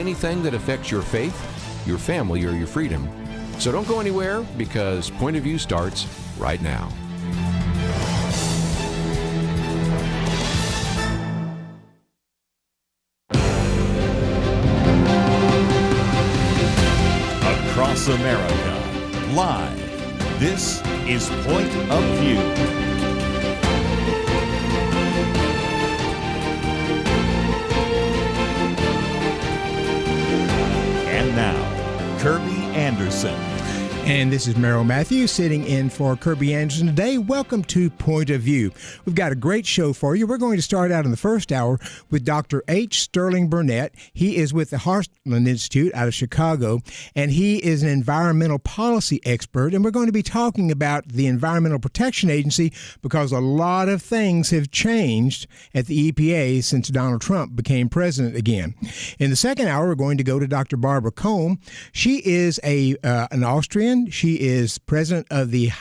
anything that affects your faith, your family, or your freedom. So don't go anywhere, because Point of View starts right now. Across America, live. This is Point of View. And now, Kirby Anderson. And this is Merrill Matthews sitting in for Kirby Anderson today. Welcome to Point of View. We've got a great show for you. We're going to start out in the first hour with Dr. H. Sterling Burnett. He is with the Heartland Institute out of Chicago, and he is an environmental policy expert. And we're going to be talking about the Environmental Protection Agency, because a lot of things have changed at the EPA since Donald Trump became president again. In the second hour, we're going to go to Dr. Barbara Kolm. She is an Austrian. She is president of the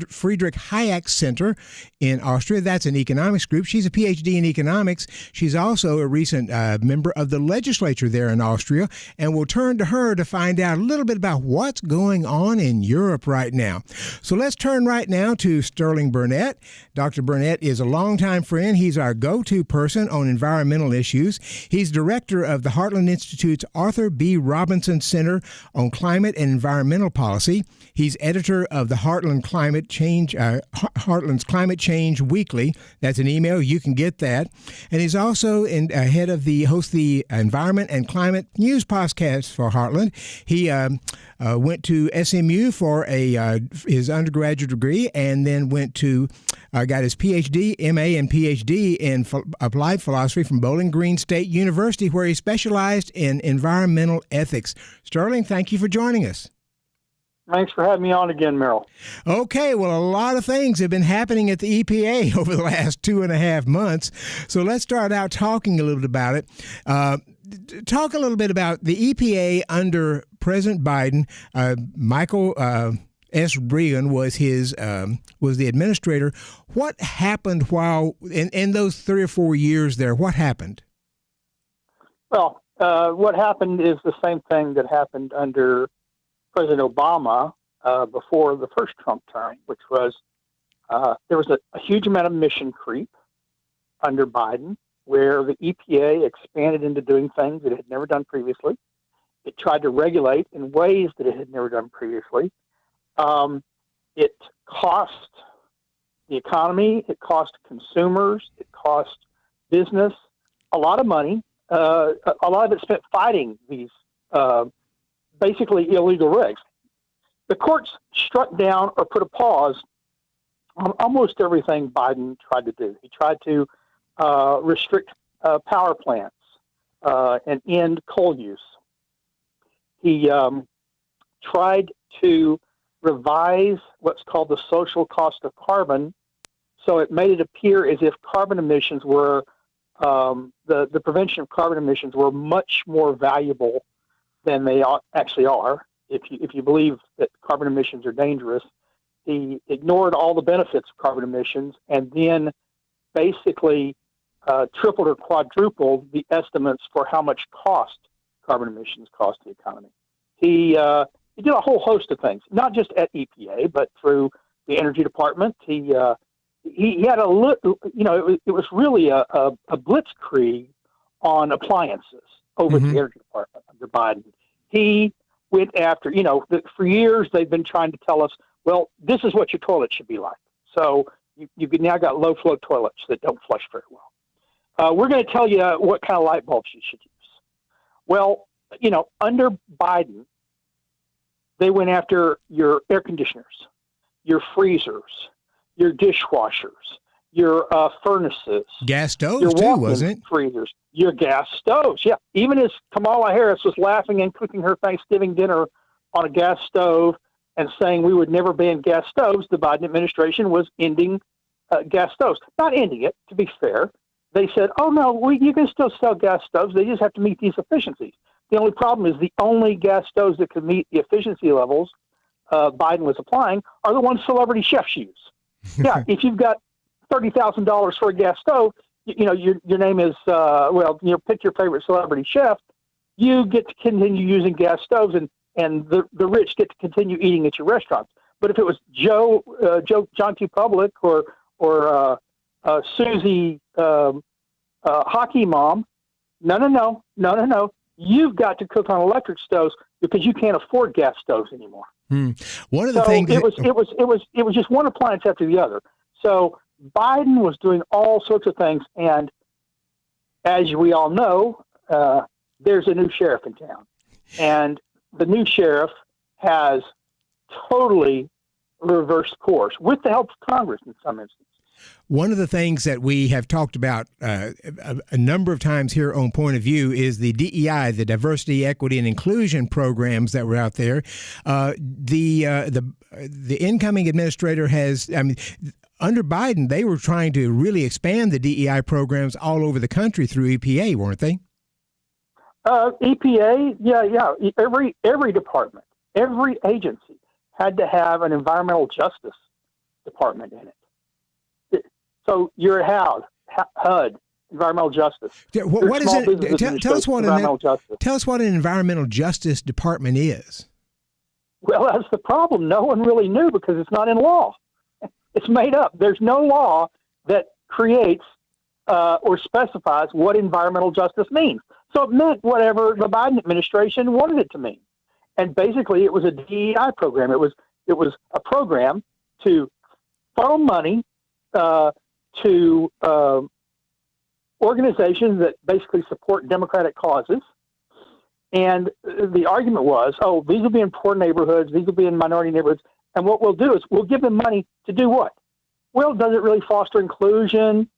Friedrich Hayek Center in Austria. That's an economics group. She's a Ph.D. in economics. She's also a recent member of the legislature there in Austria. And we'll turn to her to find out a little bit about what's going on in Europe right now. So let's turn right now to Sterling Burnett. Dr. Burnett is a longtime friend. He's our go-to person on environmental issues. He's director of the Heartland Institute's Arthur B. Robinson Center on Climate and Environmental Policy. He's editor of the Heartland's Climate Change Weekly. That's an email. You can get that. And he's also head of the Environment and Climate News podcast for Heartland. He went to SMU for his undergraduate degree, and then got his Ph.D., M.A., and Ph.D. in applied philosophy from Bowling Green State University, where he specialized in environmental ethics. Sterling, thank you for joining us. Thanks for having me on again, Merrill. Okay, well, a lot of things have been happening at the EPA over the last 2.5 months. So let's start out talking a little bit about it. Talk a little bit about the EPA under President Biden. Michael S. Regan was the administrator. What happened while in those 3 or 4 years there? What happened? Well, what happened is the same thing that happened under President Obama before the first Trump term, which was there was a huge amount of mission creep under Biden, where the EPA expanded into doing things that it had never done previously. It tried to regulate in ways that it had never done previously. It cost the economy, it cost consumers, it cost business a lot of money. A lot of it spent fighting these basically illegal regs. The courts struck down or put a pause on almost everything Biden tried to do. He tried to restrict power plants and end coal use. He tried to revise what's called the social cost of carbon, so it made it appear as if carbon emissions were the prevention of carbon emissions were much more valuable than they actually are. If you believe that carbon emissions are dangerous, he ignored all the benefits of carbon emissions and then basically tripled or quadrupled the estimates for how much carbon emissions cost the economy. He did a whole host of things, not just at EPA, but through the Energy Department. He had it was really a blitzkrieg on appliances over the Energy Department under Biden. He went after, for years they've been trying to tell us, well, this is what your toilet should be like. So you've now got low flow toilets that don't flush very well. We're going to tell you what kind of light bulbs you should use. Well, under Biden, they went after your air conditioners, your freezers, your dishwashers, your furnaces. Gas stoves too, wasn't it? Freezers, your gas stoves. Yeah. Even as Kamala Harris was laughing and cooking her Thanksgiving dinner on a gas stove and saying we would never ban gas stoves, the Biden administration was ending gas stoves. Not ending it, to be fair. They said, oh, no, you can still sell gas stoves. They just have to meet these efficiencies. The only problem is the only gas stoves that can meet the efficiency levels Biden was applying are the ones celebrity chefs use. Yeah, if you've got $30,000 for a gas stove, your name is, pick your favorite celebrity chef. you get to continue using gas stoves, and the rich get to continue eating at your restaurants. But if it was John Q. Public or Susie Hockey Mom, no. You've got to cook on electric stoves because you can't afford gas stoves anymore. One of the things it was just one appliance after the other. So Biden was doing all sorts of things, and as we all know, there's a new sheriff in town, and the new sheriff has totally reversed course with the help of Congress in some instances. One of the things that we have talked about a number of times here on Point of View is the DEI, the Diversity, Equity, and Inclusion programs that were out there. The incoming administrator has, under Biden, they were trying to really expand the DEI programs all over the country through EPA, weren't they? EPA, yeah. Every department, every agency had to have an environmental justice department in it. So you're HUD, environmental justice. What is it? Tell us what an environmental justice department is. Well, that's the problem. No one really knew because it's not in law. It's made up. There's no law that creates or specifies what environmental justice means. So it meant whatever the Biden administration wanted it to mean. And basically, it was a DEI program. It was a program to funnel money to organizations that basically support democratic causes. And the argument was, these will be in poor neighborhoods, these will be in minority neighborhoods, and what we'll do is we'll give them money to do what? Well, does it really foster inclusion?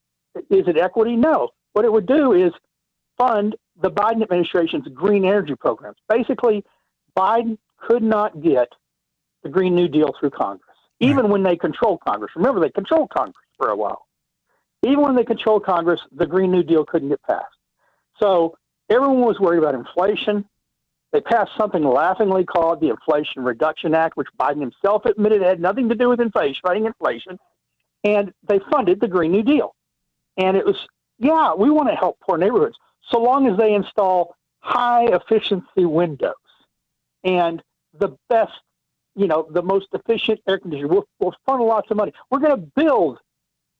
Is it equity? No. What it would do is fund the Biden administration's green energy programs. Basically, Biden could not get the Green New Deal through Congress, even when they controlled Congress. Remember, they controlled Congress for a while. Even when they controlled Congress, the Green New Deal couldn't get passed. So everyone was worried about inflation. They passed something laughingly called the Inflation Reduction Act, which Biden himself admitted had nothing to do with fighting inflation. And they funded the Green New Deal. And it was, we want to help poor neighborhoods so long as they install high efficiency windows and the best, the most efficient air conditioner. We'll funnel lots of money. We're going to build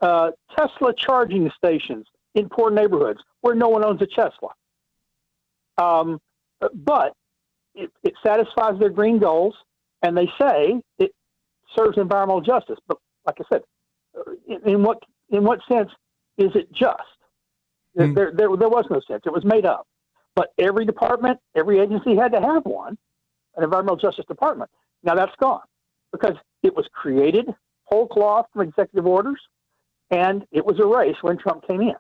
Tesla charging stations in poor neighborhoods where no one owns a Tesla. But it satisfies their green goals, and they say it serves environmental justice. But like I said, in what sense is it just? There was no sense. It was made up. But every department, every agency had to have one, an environmental justice department. Now that's gone because it was created whole cloth from executive orders, and it was erased when Trump came in.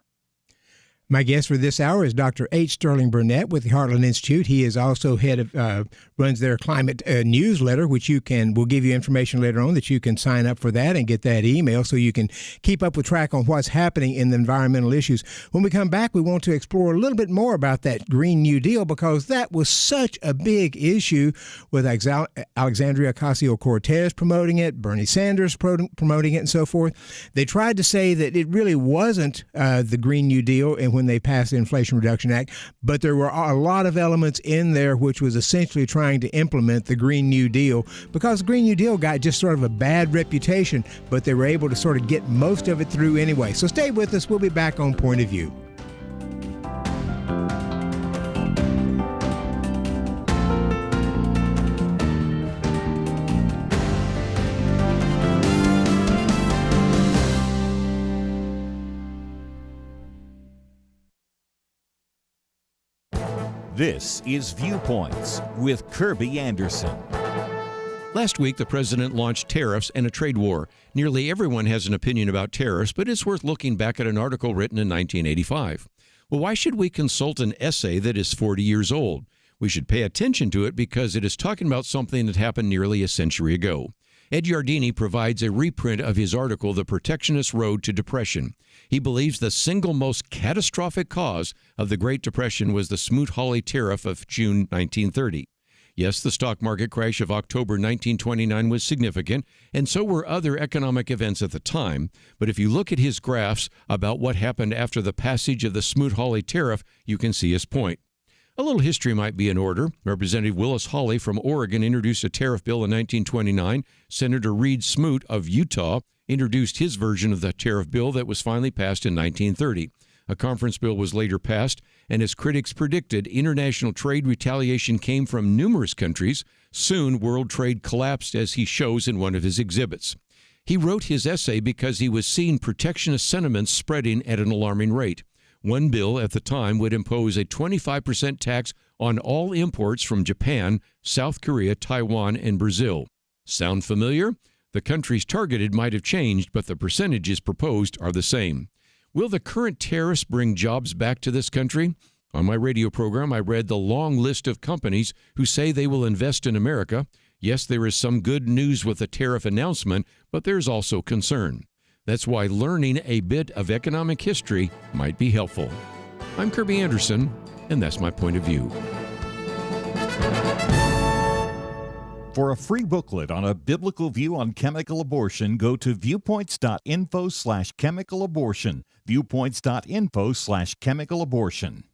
My guest for this hour is Dr. H. Sterling Burnett with the Heartland Institute. He is also head of, runs their climate newsletter, which we'll give you information later on that you can sign up for that and get that email so you can keep up with track on what's happening in the environmental issues. When we come back, we want to explore a little bit more about that Green New Deal because that was such a big issue with Alexandria Ocasio-Cortez promoting it, Bernie Sanders promoting it, and so forth. They tried to say that it really wasn't the Green New Deal and when they passed the Inflation Reduction Act, but there were a lot of elements in there which was essentially trying to implement the Green New Deal because the Green New Deal got just sort of a bad reputation, but they were able to sort of get most of it through anyway. So stay with us. We'll be back on Point of View. This is Viewpoints with Kirby Anderson. Last week, the president launched tariffs and a trade war. Nearly everyone has an opinion about tariffs, but it's worth looking back at an article written in 1985. Well, why should we consult an essay that is 40 years old? We should pay attention to it because it is talking about something that happened nearly a century ago. Ed Yardeni provides a reprint of his article, The Protectionist Road to Depression. He believes the single most catastrophic cause of the Great Depression was the Smoot-Hawley Tariff of June 1930. Yes, the stock market crash of October 1929 was significant, and so were other economic events at the time. But if you look at his graphs about what happened after the passage of the Smoot-Hawley Tariff, you can see his point. A little history might be in order. Representative Willis Hawley from Oregon introduced a tariff bill in 1929. Senator Reed Smoot of Utah introduced his version of the tariff bill that was finally passed in 1930. A conference bill was later passed, and as critics predicted, international trade retaliation came from numerous countries. Soon, world trade collapsed, as he shows in one of his exhibits. He wrote his essay because he was seeing protectionist sentiments spreading at an alarming rate. One bill at the time would impose a 25% tax on all imports from Japan, South Korea, Taiwan, and Brazil. Sound familiar? The countries targeted might have changed, but the percentages proposed are the same. Will the current tariffs bring jobs back to this country? On my radio program, I read the long list of companies who say they will invest in America. Yes, there is some good news with the tariff announcement, but there's also concern. That's why learning a bit of economic history might be helpful. I'm Kirby Anderson, and that's my point of view. For a free booklet on a biblical view on chemical abortion, go to viewpoints.info/chemical abortion. Viewpoints.info/chemical abortion.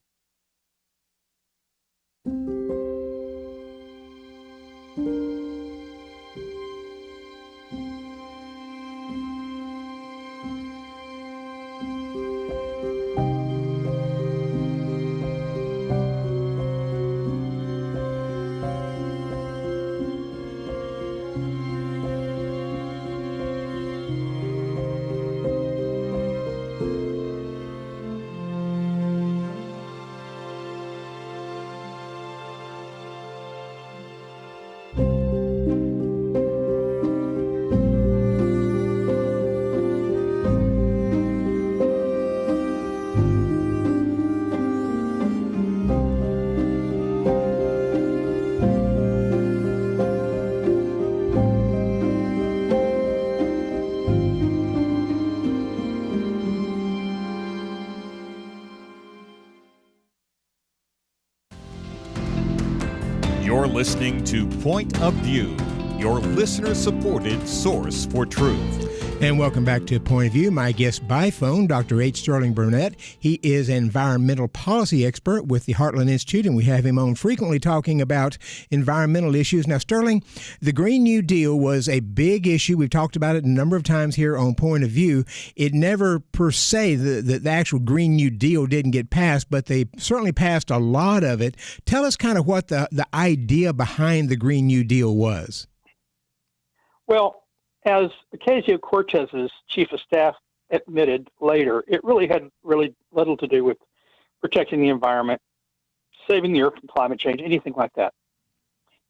You're listening to Point of View, your listener-supported source for truth. And welcome back to Point of View. My guest by phone, Dr. H. Sterling Burnett. He is an environmental policy expert with the Heartland Institute, and we have him on frequently talking about environmental issues. Now, Sterling, the Green New Deal was a big issue. We've talked about it a number of times here on Point of View. It never, per se, the actual Green New Deal didn't get passed, but they certainly passed a lot of it. Tell us kind of what the idea behind the Green New Deal was. Well, as Ocasio-Cortez's chief of staff admitted later, it really had little to do with protecting the environment, saving the earth from climate change, anything like that.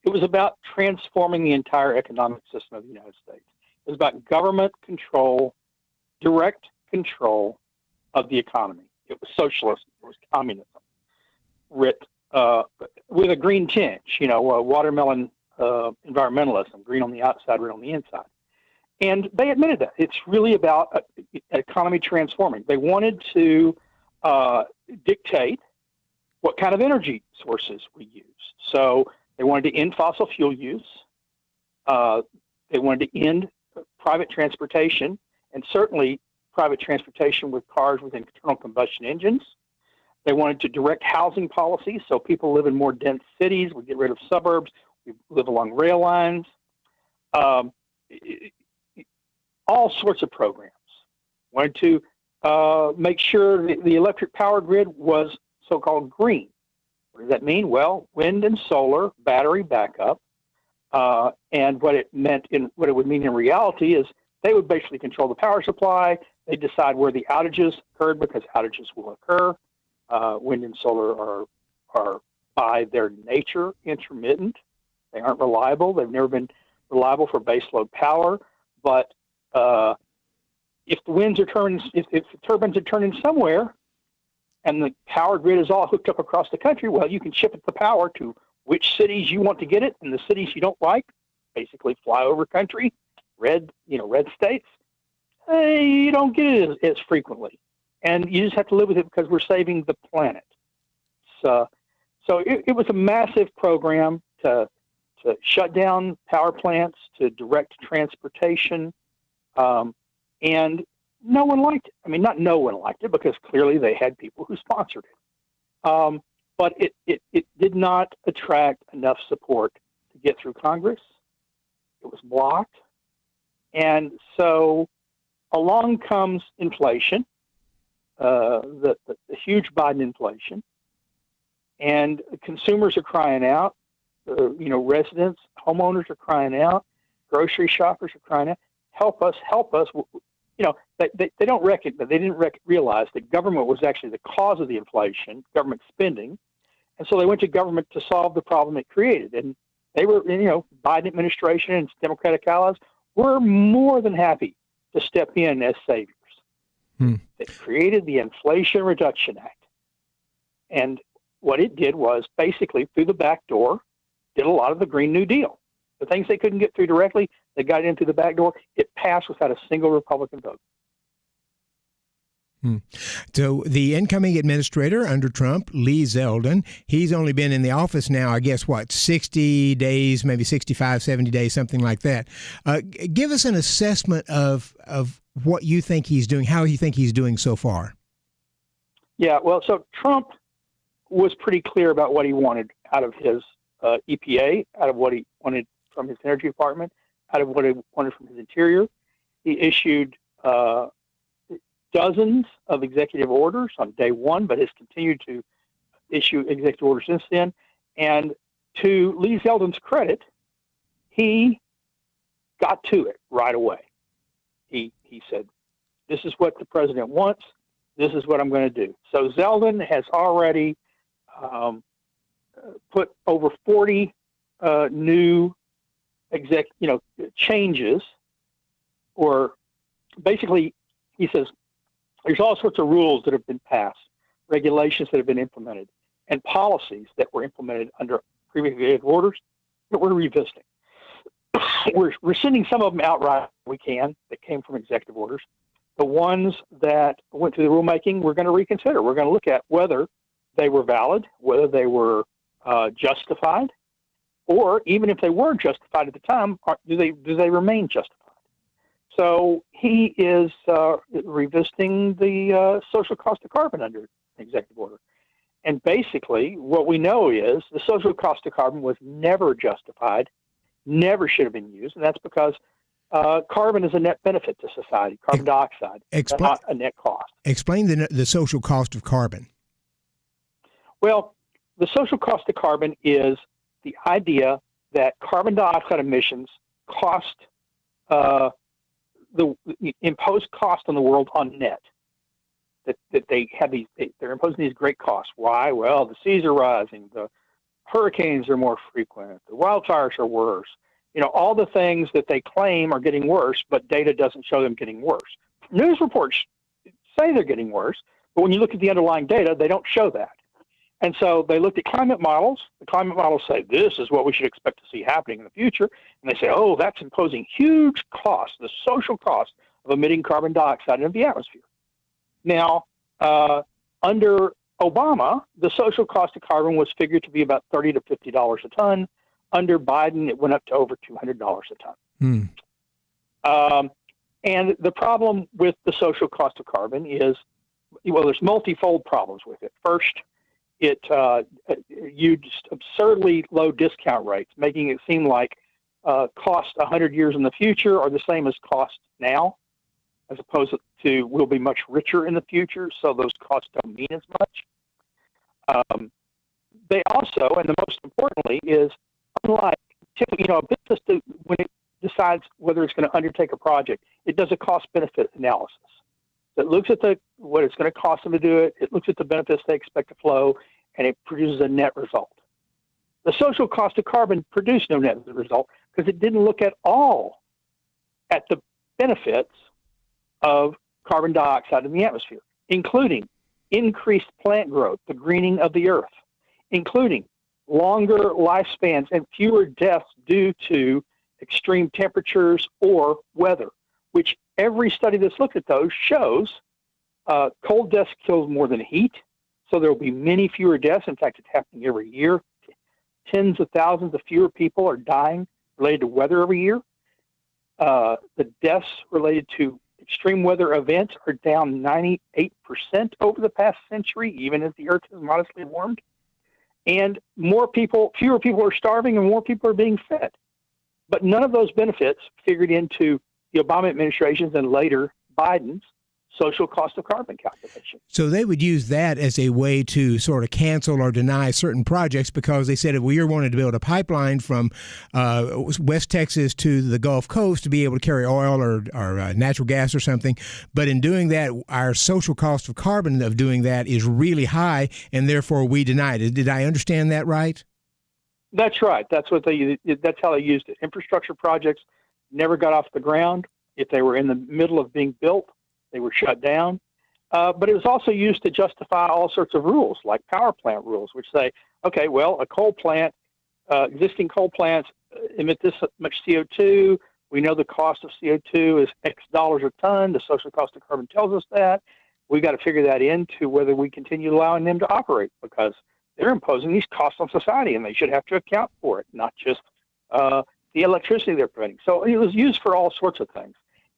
It was about transforming the entire economic system of the United States. It was about government control, direct control of the economy. It was socialism. It was communism, with a green tinge, watermelon environmentalism, green on the outside, red on the inside. And they admitted that. It's really about economy transforming. They wanted to dictate what kind of energy sources we use. So they wanted to end fossil fuel use. They wanted to end private transportation, and certainly private transportation with cars with internal combustion engines. They wanted to direct housing policy, so people live in more dense cities. We get rid of suburbs. We live along rail lines. All sorts of programs. Wanted to make sure the electric power grid was so-called green. What does that mean? Well, wind and solar, battery backup, and what it would mean in reality is they would basically control the power supply. They decide where the outages occurred because outages will occur. Wind and solar are by their nature intermittent. They aren't reliable. They've never been reliable for baseload power, but if the winds are turning, if the turbines are turning somewhere, and the power grid is all hooked up across the country, well, you can ship the power to which cities you want to get it, and the cities you don't like, basically flyover country, red states, you don't get it as frequently, and you just have to live with it because we're saving the planet. So it was a massive program to shut down power plants, to direct transportation. And no one liked it. I mean, not no one liked it because clearly they had people who sponsored it. but it did not attract enough support to get through Congress. It was blocked. And so along comes inflation, the huge Biden inflation, and consumers are crying out. Residents, homeowners are crying out. Grocery shoppers are crying out. Help us, help us. They don't recognize, they didn't realize that government was actually the cause of the inflation, government spending. And so they went to government to solve the problem it created. And they were, Biden administration and Democratic allies were more than happy to step in as saviors. It created the Inflation Reduction Act. And what it did was basically through the back door, did a lot of the Green New Deal. The things they couldn't get through directly, they got in through the back door. It passed without a single Republican vote. So the incoming administrator under Trump, Lee Zeldin, he's only been in the office now, I guess, 60 days, maybe 65, 70 days, something like that. Give us an assessment of what you think he's doing, how you think he's doing so far. Yeah, well, so Trump was pretty clear about what he wanted out of his EPA, out of what he wanted from his Energy Department, out of what he wanted from his Interior. He issued dozens of executive orders on day one, but has continued to issue executive orders since then. And to Lee Zeldin's credit, he got to it right away. He said, this is what the president wants. This is what I'm going to do. So Zeldin has already put over 40 new changes, or basically he says there's all sorts of rules that have been passed, regulations that have been implemented, and policies that were implemented under previous executive orders that we're revisiting. We're rescinding some of them outright. We can, that came from executive orders. The ones that went through the rulemaking, we're going to reconsider. We're going to look at whether they were valid, whether they were justified, or even if they were justified at the time, do they remain justified? So he is revisiting the social cost of carbon under executive order. And basically, what we know is the social cost of carbon was never justified, never should have been used, and that's because carbon is a net benefit to society, carbon dioxide, not a net cost. Explain the social cost of carbon. Well, the social cost of carbon is the idea that carbon dioxide emissions cost the imposed cost on the world on net. That they have they're imposing these great costs. Why? Well, the seas are rising, the hurricanes are more frequent, the wildfires are worse. All the things that they claim are getting worse, but data doesn't show them getting worse. News reports say they're getting worse, but when you look at the underlying data, they don't show that. And so they looked at climate models. The climate models say this is what we should expect to see happening in the future. And they say, oh, that's imposing huge costs, the social cost of emitting carbon dioxide into the atmosphere. Now, under Obama, the social cost of carbon was figured to be about $30 to $50 a ton. Under Biden, it went up to over $200 a ton. And the problem with the social cost of carbon is, well, there's multifold problems with it. First, it used absurdly low discount rates, making it seem like cost 100 years in the future are the same as cost now, as opposed to we'll be much richer in the future, so those costs don't mean as much. They also, and the most importantly, is unlike typically, a business when it decides whether it's going to undertake a project, it does a cost-benefit analysis. It looks at what it's going to cost them to do it. It looks at the benefits they expect to flow, and it produces a net result. The social cost of carbon produced no net result because it didn't look at all at the benefits of carbon dioxide in the atmosphere, including increased plant growth, the greening of the earth, including longer lifespans and fewer deaths due to extreme temperatures or weather, which every study that's looked at those shows cold deaths kills more than heat. So there will be many fewer deaths. In fact, it's happening every year. Tens of thousands of fewer people are dying related to weather every year. The deaths related to extreme weather events are down 98% over the past century, even as the Earth has modestly warmed. and fewer people are starving and more people are being fed. But none of those benefits figured into the Obama administration's and later Biden's social cost of carbon calculation. So they would use that as a way to sort of cancel or deny certain projects because they said if we wanted to build a pipeline from West Texas to the Gulf Coast to be able to carry oil or natural gas or something, but in doing that, our social cost of carbon of doing that is really high, and therefore we denied it. Did I understand that right? That's right. That's how they used it. Infrastructure projects never got off the ground. If they were in the middle of being built, they were shut down. But it was also used to justify all sorts of rules, like power plant rules, which say, okay, well, a coal plant, existing coal plants emit this much CO2. We know the cost of CO2 is X dollars a ton. The social cost of carbon tells us that. We've got to figure that into whether we continue allowing them to operate, because they're imposing these costs on society, and they should have to account for it, not just the electricity they're providing. So it was used for all sorts of things.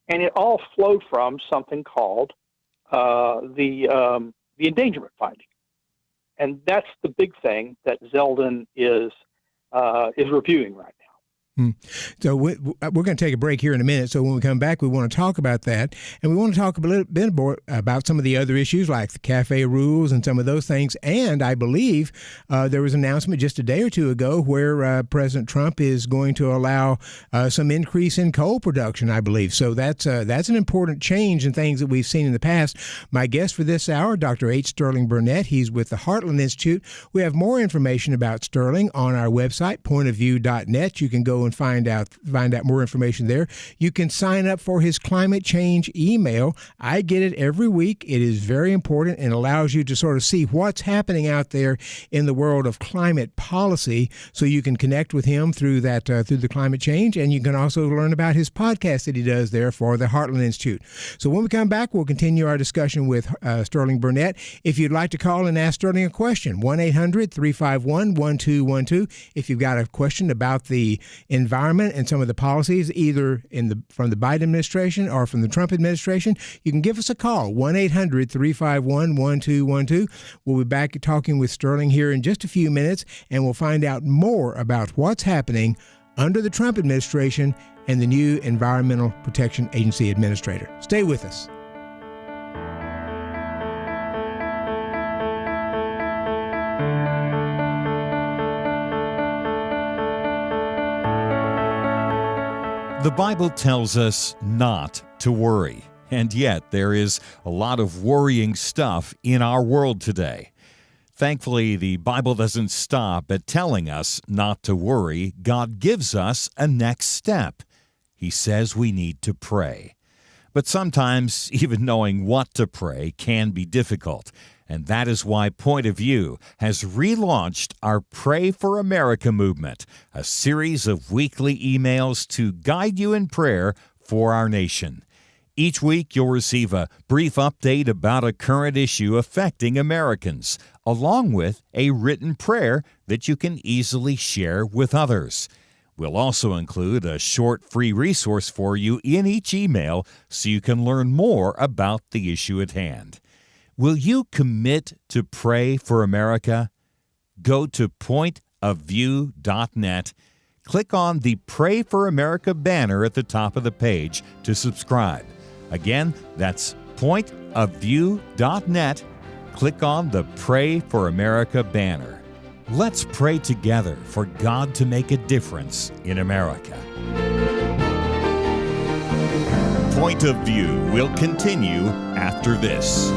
And it all flowed from something called the endangerment finding, and that's the big thing that Zeldin is reviewing right now. So we're going to take a break here in a minute. So when we come back, we want to talk about that. And we want to talk a little bit more about some of the other issues like the CAFE rules and some of those things. And I believe there was an announcement just a day or two ago where President Trump is going to allow some increase in coal production, I believe. So that's an important change in things that we've seen in the past. My guest for this hour, Dr. H. Sterling Burnett. He's with the Heartland Institute. We have more information about Sterling on our website, pointofview.net. You can go and find out more information there. You can sign up for his climate change email. I get it every week. It is very important and allows you to sort of see what's happening out there in the world of climate policy, so you can connect with him through that through the climate change, and you can also learn about his podcast that he does there for the Heartland Institute. So when we come back, we'll continue our discussion with Sterling Burnett. If you'd like to call and ask Sterling a question, 1-800-351-1212. If you've got a question about the environment and some of the policies, either from the Biden administration or from the Trump administration, you can give us a call, 1-800-351-1212. We'll be back talking with Sterling here in just a few minutes, and we'll find out more about what's happening under the Trump administration and the new Environmental Protection Agency administrator. Stay with us. The Bible tells us not to worry, and yet there is a lot of worrying stuff in our world today. Thankfully, the Bible doesn't stop at telling us not to worry. God gives us a next step. He says we need to pray. But sometimes even knowing what to pray can be difficult. And that is why Point of View has relaunched our Pray for America movement, a series of weekly emails to guide you in prayer for our nation. Each week, you'll receive a brief update about a current issue affecting Americans, along with a written prayer that you can easily share with others. We'll also include a short free resource for you in each email so you can learn more about the issue at hand. Will you commit to pray for America? Go to pointofview.net. Click on the Pray for America banner at the top of the page to subscribe. Again, that's pointofview.net. Click on the Pray for America banner. Let's pray together for God to make a difference in America. Point of View will continue after this.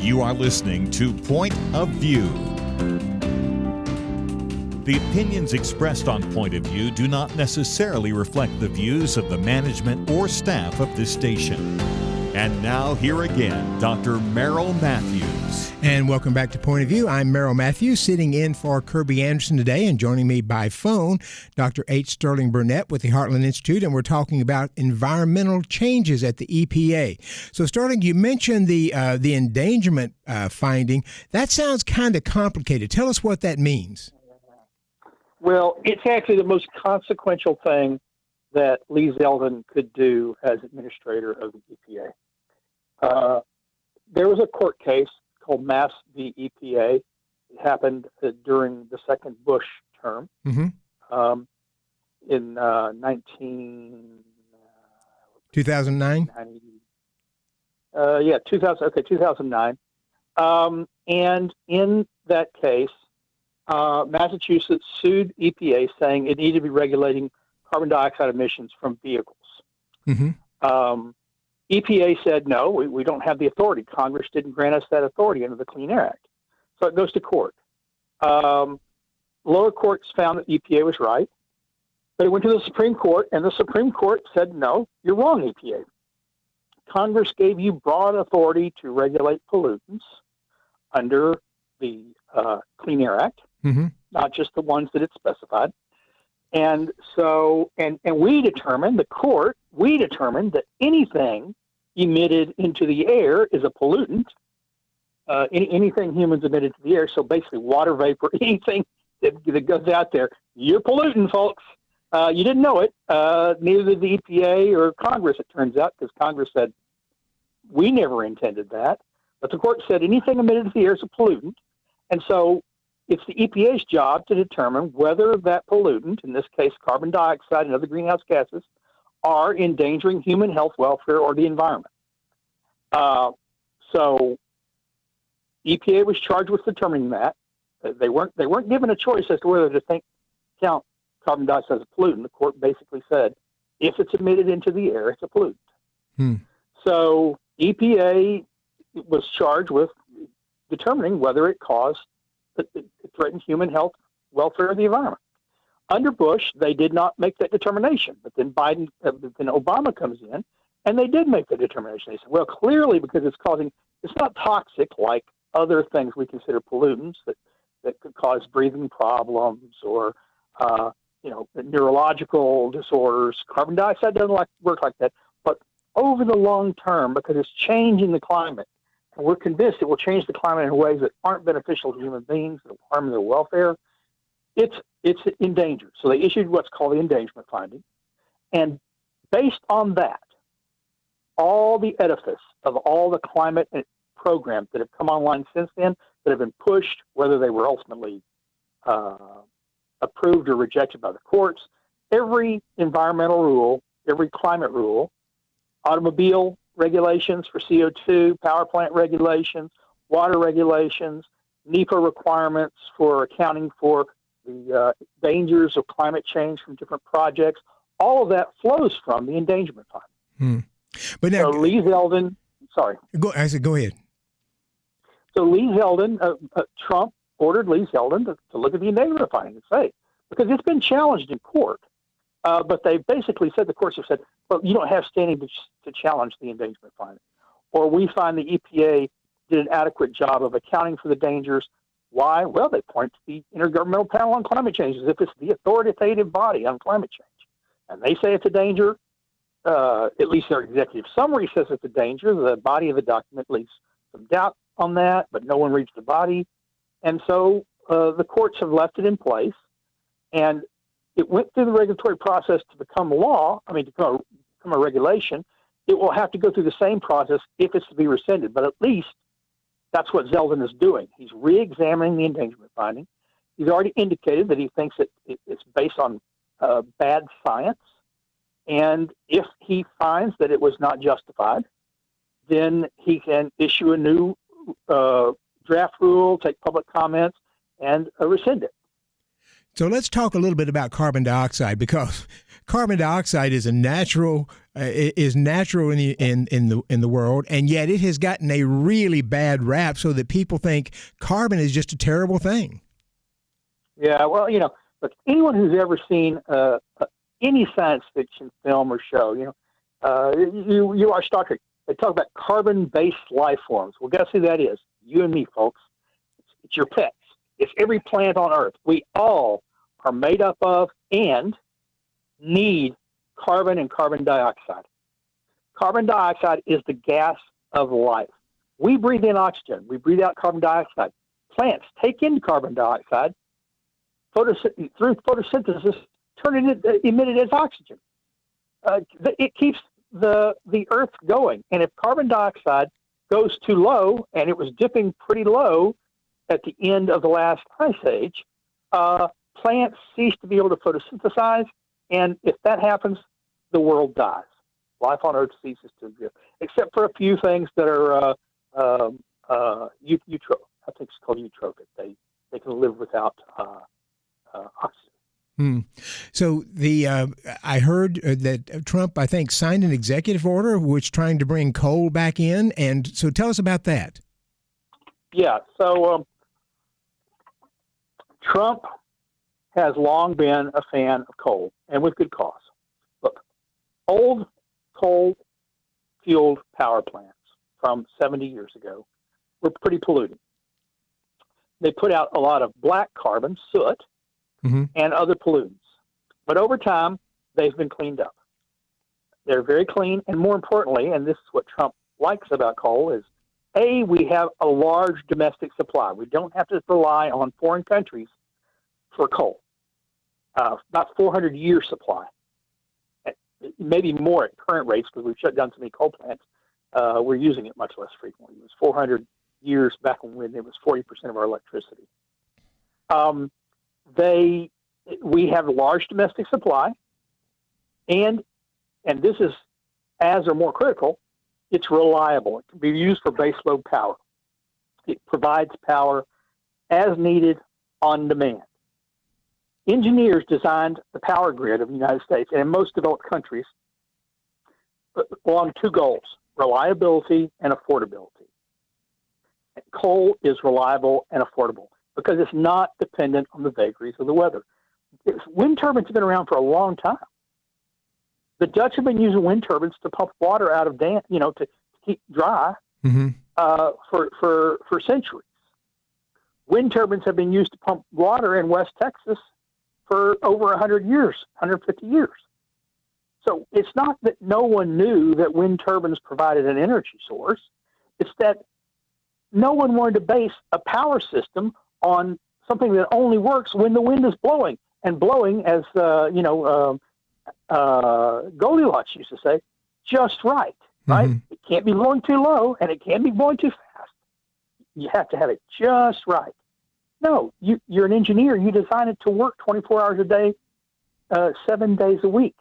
You are listening to Point of View. The opinions expressed on Point of View do not necessarily reflect the views of the management or staff of this station. And now, here again, Dr. Merrill Matthews. And welcome back to Point of View. I'm Merrill Matthews, sitting in for Kirby Anderson today, and joining me by phone, Dr. H. Sterling Burnett with the Heartland Institute, and we're talking about environmental changes at the EPA. So, Sterling, you mentioned the endangerment finding. That sounds kind of complicated. Tell us what that means. Well, it's actually the most consequential thing that Lee Zeldin could do as administrator of the EPA. There was a court case called Mass v. EPA. It happened during the second Bush term in 2009? 2009. And in that case, Massachusetts sued EPA saying it needed to be regulating carbon dioxide emissions from vehicles. EPA said, no, we don't have the authority. Congress didn't grant us that authority under the Clean Air Act. So it goes to court. Lower courts found that EPA was right, but it went to the Supreme Court, and the Supreme Court said, no, you're wrong, EPA. Congress gave you broad authority to regulate pollutants under the Clean Air Act, not just the ones that it specified. And so, and we determined, we determined that anything emitted into the air is a pollutant. Anything humans emitted to the air, so basically water vapor, anything that goes out there, you're polluting, folks. You didn't know it, neither did the EPA or Congress, it turns out, because Congress said, we never intended that. But the court said anything emitted to the air is a pollutant. And so it's the EPA's job to determine whether that pollutant, in this case carbon dioxide and other greenhouse gases, are endangering human health, welfare, or the environment. So EPA was charged with determining that. They weren't given a choice as to whether to count carbon dioxide as a pollutant. The court basically said, if it's emitted into the air, it's a pollutant. So EPA was charged with determining whether it threatened human health, welfare, or the environment. Under Bush, they did not make that determination. But then then Obama comes in, and they did make the determination. They said, well, clearly because it's not toxic like other things we consider pollutants that could cause breathing problems or, neurological disorders. Carbon dioxide doesn't work like that. But over the long term, because it's changing the climate, and we're convinced it will change the climate in ways that aren't beneficial to human beings, that will harm their welfare, it's endangered. So they issued what's called the endangerment finding. And based on that, all the edifice of all the climate programs that have come online since then, that have been pushed, whether they were ultimately approved or rejected by the courts, every environmental rule, every climate rule, automobile regulations for CO2, power plant regulations, water regulations, NEPA requirements for accounting for the dangers of climate change from different projects, all of that flows from the endangerment finding. But now, so Lee Zeldin, go ahead. So Lee Zeldin, Trump ordered Lee Zeldin to look at the endangerment finding and say, because it's been challenged in court, but they basically said, the courts have said, well, you don't have standing to challenge the endangerment finding. Or we find the EPA did an adequate job of accounting for the dangers. Why? Well, they point to the Intergovernmental Panel on Climate Change as if it's the authoritative body on climate change. And they say it's a danger. At least their executive summary says it's a danger. The body of the document leaves some doubt on that, but no one reads the body. And so the courts have left it in place. And it went through the regulatory process to become law, to become a regulation. It will have to go through the same process if it's to be rescinded. But at least that's what Zeldin is doing. He's re-examining the endangerment finding. He's already indicated that he thinks that it's based on bad science. And if he finds that it was not justified, then he can issue a new draft rule, take public comments, and rescind it. So let's talk a little bit about carbon dioxide, because carbon dioxide is a natural is natural in the world, and yet it has gotten a really bad rap, so that people think carbon is just a terrible thing. Yeah, well, look, anyone who's ever seen any science fiction film or show, you watch Star Trek, they talk about carbon-based life forms. Well, guess who that is? You and me, folks. It's your pets. It's every plant on Earth. We all are made up of and need carbon and carbon dioxide. Carbon dioxide is the gas of life. We breathe in oxygen. We breathe out carbon dioxide. Plants take in carbon dioxide through photosynthesis, emit it as oxygen. It keeps the Earth going. And if carbon dioxide goes too low, and it was dipping pretty low at the end of the last ice age, plants cease to be able to photosynthesize, and if that happens, the world dies. Life on Earth ceases to exist, except for a few things that are I think it's called eutrophic. They can live without oxygen. So I heard that Trump, I think, signed an executive order which trying to bring coal back in, and so tell us about that. Yeah, so Trump has long been a fan of coal, and with good cause. Look, old coal-fueled power plants from 70 years ago were pretty polluting. They put out a lot of black carbon, soot, and other pollutants. But over time, they've been cleaned up. They're very clean, and more importantly, and this is what Trump likes about coal, is, A, we have a large domestic supply. We don't have to rely on foreign countries for coal. About 400-year supply. Maybe more at current rates because we've shut down so many coal plants. We're using it much less frequently. It was 400 years back when it was 40% of our electricity. We have a large domestic supply, and this is as or more critical, it's reliable. It can be used for baseload power. It provides power as needed on demand. Engineers designed the power grid of the United States and in most developed countries along two goals, reliability and affordability. Coal is reliable and affordable because it's not dependent on the vagaries of the weather. Wind turbines have been around for a long time. The Dutch have been using wind turbines to pump water out of dams, to keep dry for centuries. Wind turbines have been used to pump water in West Texas for over 100 years, 150 years. So it's not that no one knew that wind turbines provided an energy source. It's that no one wanted to base a power system on something that only works when the wind is blowing. And blowing, as Goldilocks used to say, just right? It can't be blowing too low, and it can't be blowing too fast. You have to have it just right. No, you're an engineer. You design it to work 24 hours a day, 7 days a week,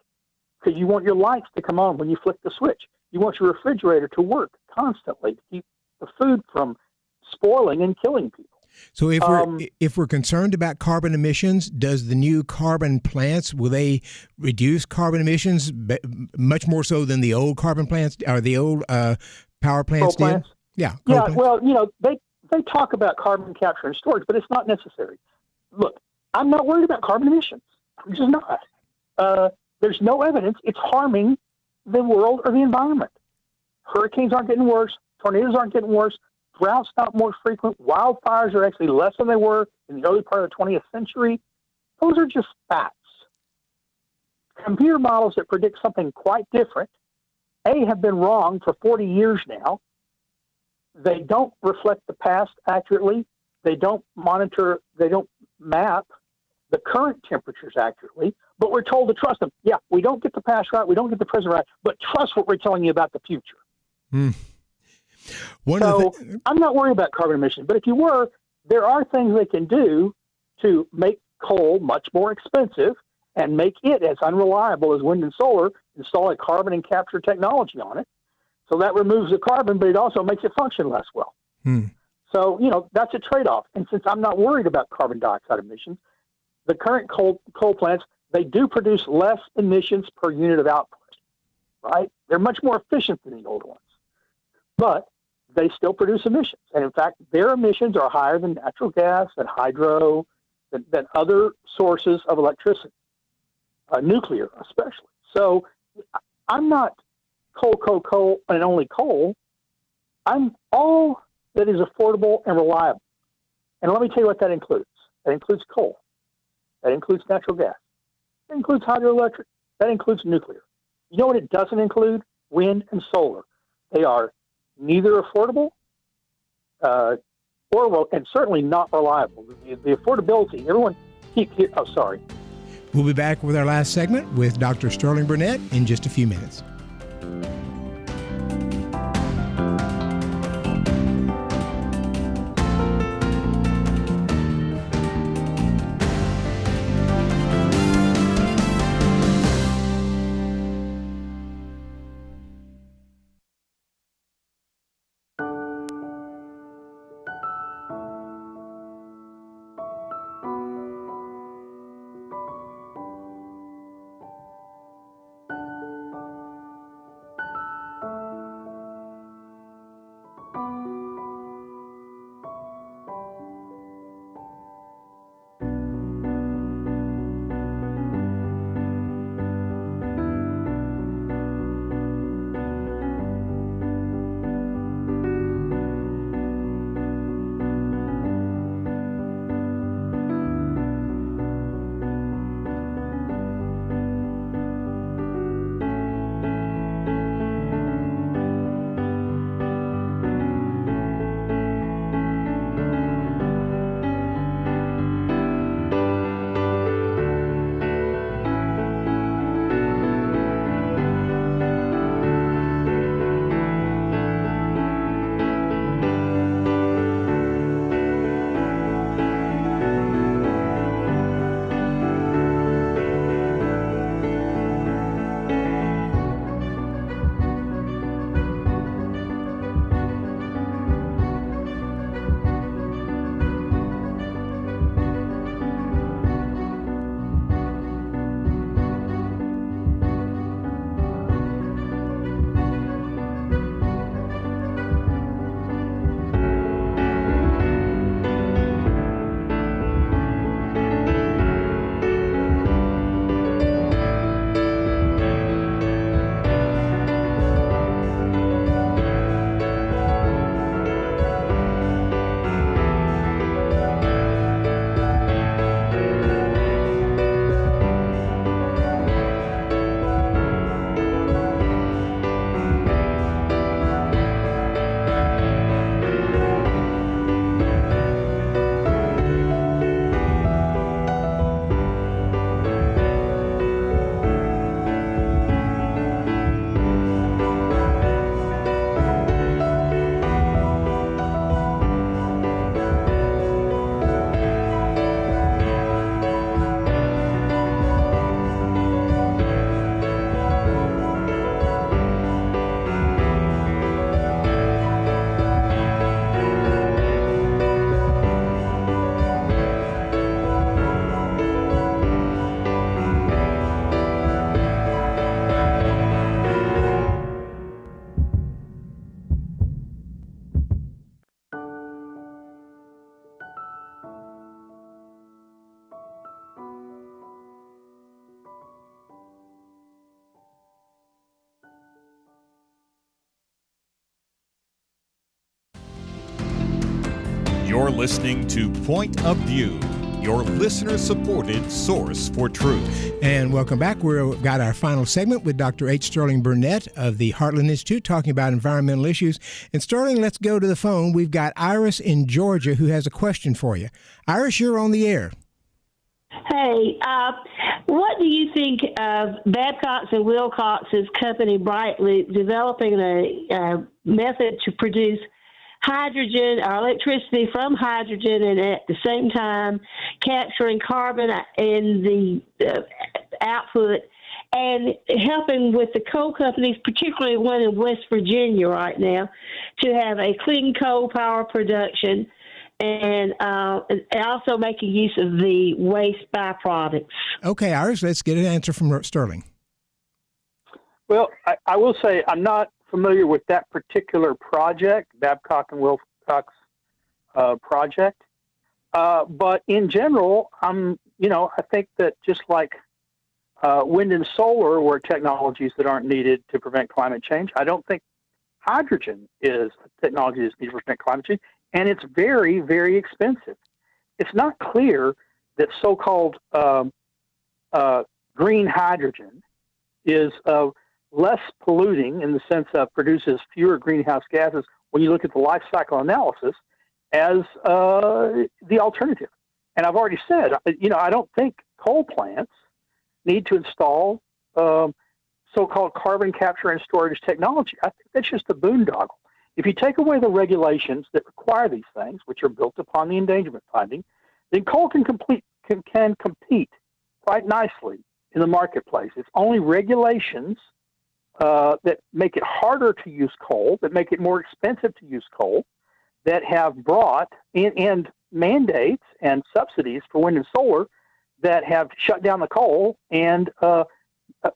because you want your lights to come on when you flick the switch. You want your refrigerator to work constantly to keep the food from spoiling and killing people. So if we're concerned about carbon emissions, does the new carbon plants, will they reduce carbon emissions much more so than the old carbon plants or the old power plants did? Yeah. Yeah. Well, they talk about carbon capture and storage, but it's not necessary. Look, I'm not worried about carbon emissions. I'm just not. There's no evidence it's harming the world or the environment. Hurricanes aren't getting worse. Tornadoes aren't getting worse. Droughts not more frequent. Wildfires are actually less than they were in the early part of the 20th century. Those are just facts. Computer models that predict something quite different, have been wrong for 40 years now. They don't reflect the past accurately. They don't monitor, they don't map the current temperatures accurately, but we're told to trust them. Yeah, we don't get the past right, we don't get the present right, but trust what we're telling you about the future. I'm not worried about carbon emissions, but if you were, there are things they can do to make coal much more expensive and make it as unreliable as wind and solar, install a carbon and capture technology on it. So that removes the carbon, but it also makes it function less well. So, that's a trade-off. And since I'm not worried about carbon dioxide emissions, the current coal plants, they do produce less emissions per unit of output. right? They're much more efficient than the old ones, but they still produce emissions. And in fact, their emissions are higher than natural gas and hydro, than other sources of electricity, nuclear especially. So I'm not coal, and only coal. I'm all that is affordable and reliable. And let me tell you what that includes. That includes coal. That includes natural gas. That includes hydroelectric. That includes nuclear. You know what it doesn't include? Wind and solar. They are neither affordable and certainly not reliable. The affordability, everyone sorry. We'll be back with our last segment with Dr. Sterling Burnett in just a few minutes. You're listening to Point of View, your listener-supported source for truth. And welcome back. We've got our final segment with Dr. H. Sterling Burnett of the Heartland Institute talking about environmental issues. And Sterling, let's go to the phone. We've got Iris in Georgia who has a question for you. Iris, you're on the air. Hey, what do you think of Babcock's and Wilcox's company Brightly developing a method to produce hydrogen or electricity from hydrogen and at the same time capturing carbon in the output and helping with the coal companies, particularly one in West Virginia right now, to have a clean coal power production and also making use of the waste byproducts? Okay, Iris, let's get an answer from Sterling. Well, I will say I'm not familiar with that particular project, Babcock and Wilcox project. But in general, I think that just like wind and solar were technologies that aren't needed to prevent climate change, I don't think hydrogen is a technology that's needed to prevent climate change, and it's very, very expensive. It's not clear that so-called green hydrogen is less polluting in the sense of produces fewer greenhouse gases when you look at the life cycle analysis as the alternative. And I've already said, I don't think coal plants need to install so-called carbon capture and storage technology. I think that's just a boondoggle. If you take away the regulations that require these things, which are built upon the endangerment finding, then coal can compete quite nicely in the marketplace. It's only regulations that make it harder to use coal, that make it more expensive to use coal, that have brought and mandates and subsidies for wind and solar that have shut down the coal and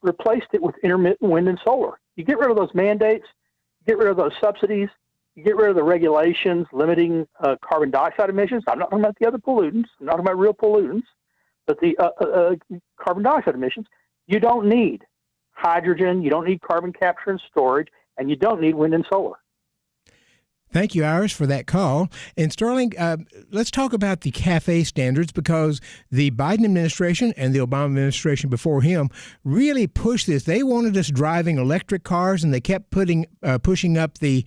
replaced it with intermittent wind and solar. You get rid of those mandates, get rid of those subsidies, you get rid of the regulations limiting carbon dioxide emissions. I'm not talking about the other pollutants. I'm not talking about real pollutants, but the carbon dioxide emissions. You don't need hydrogen, you don't need carbon capture and storage, and you don't need wind and solar. Thank you, Iris, for that call. And Sterling, let's talk about the CAFE standards, because the Biden administration and the Obama administration before him really pushed this. They wanted us driving electric cars, and they kept pushing up the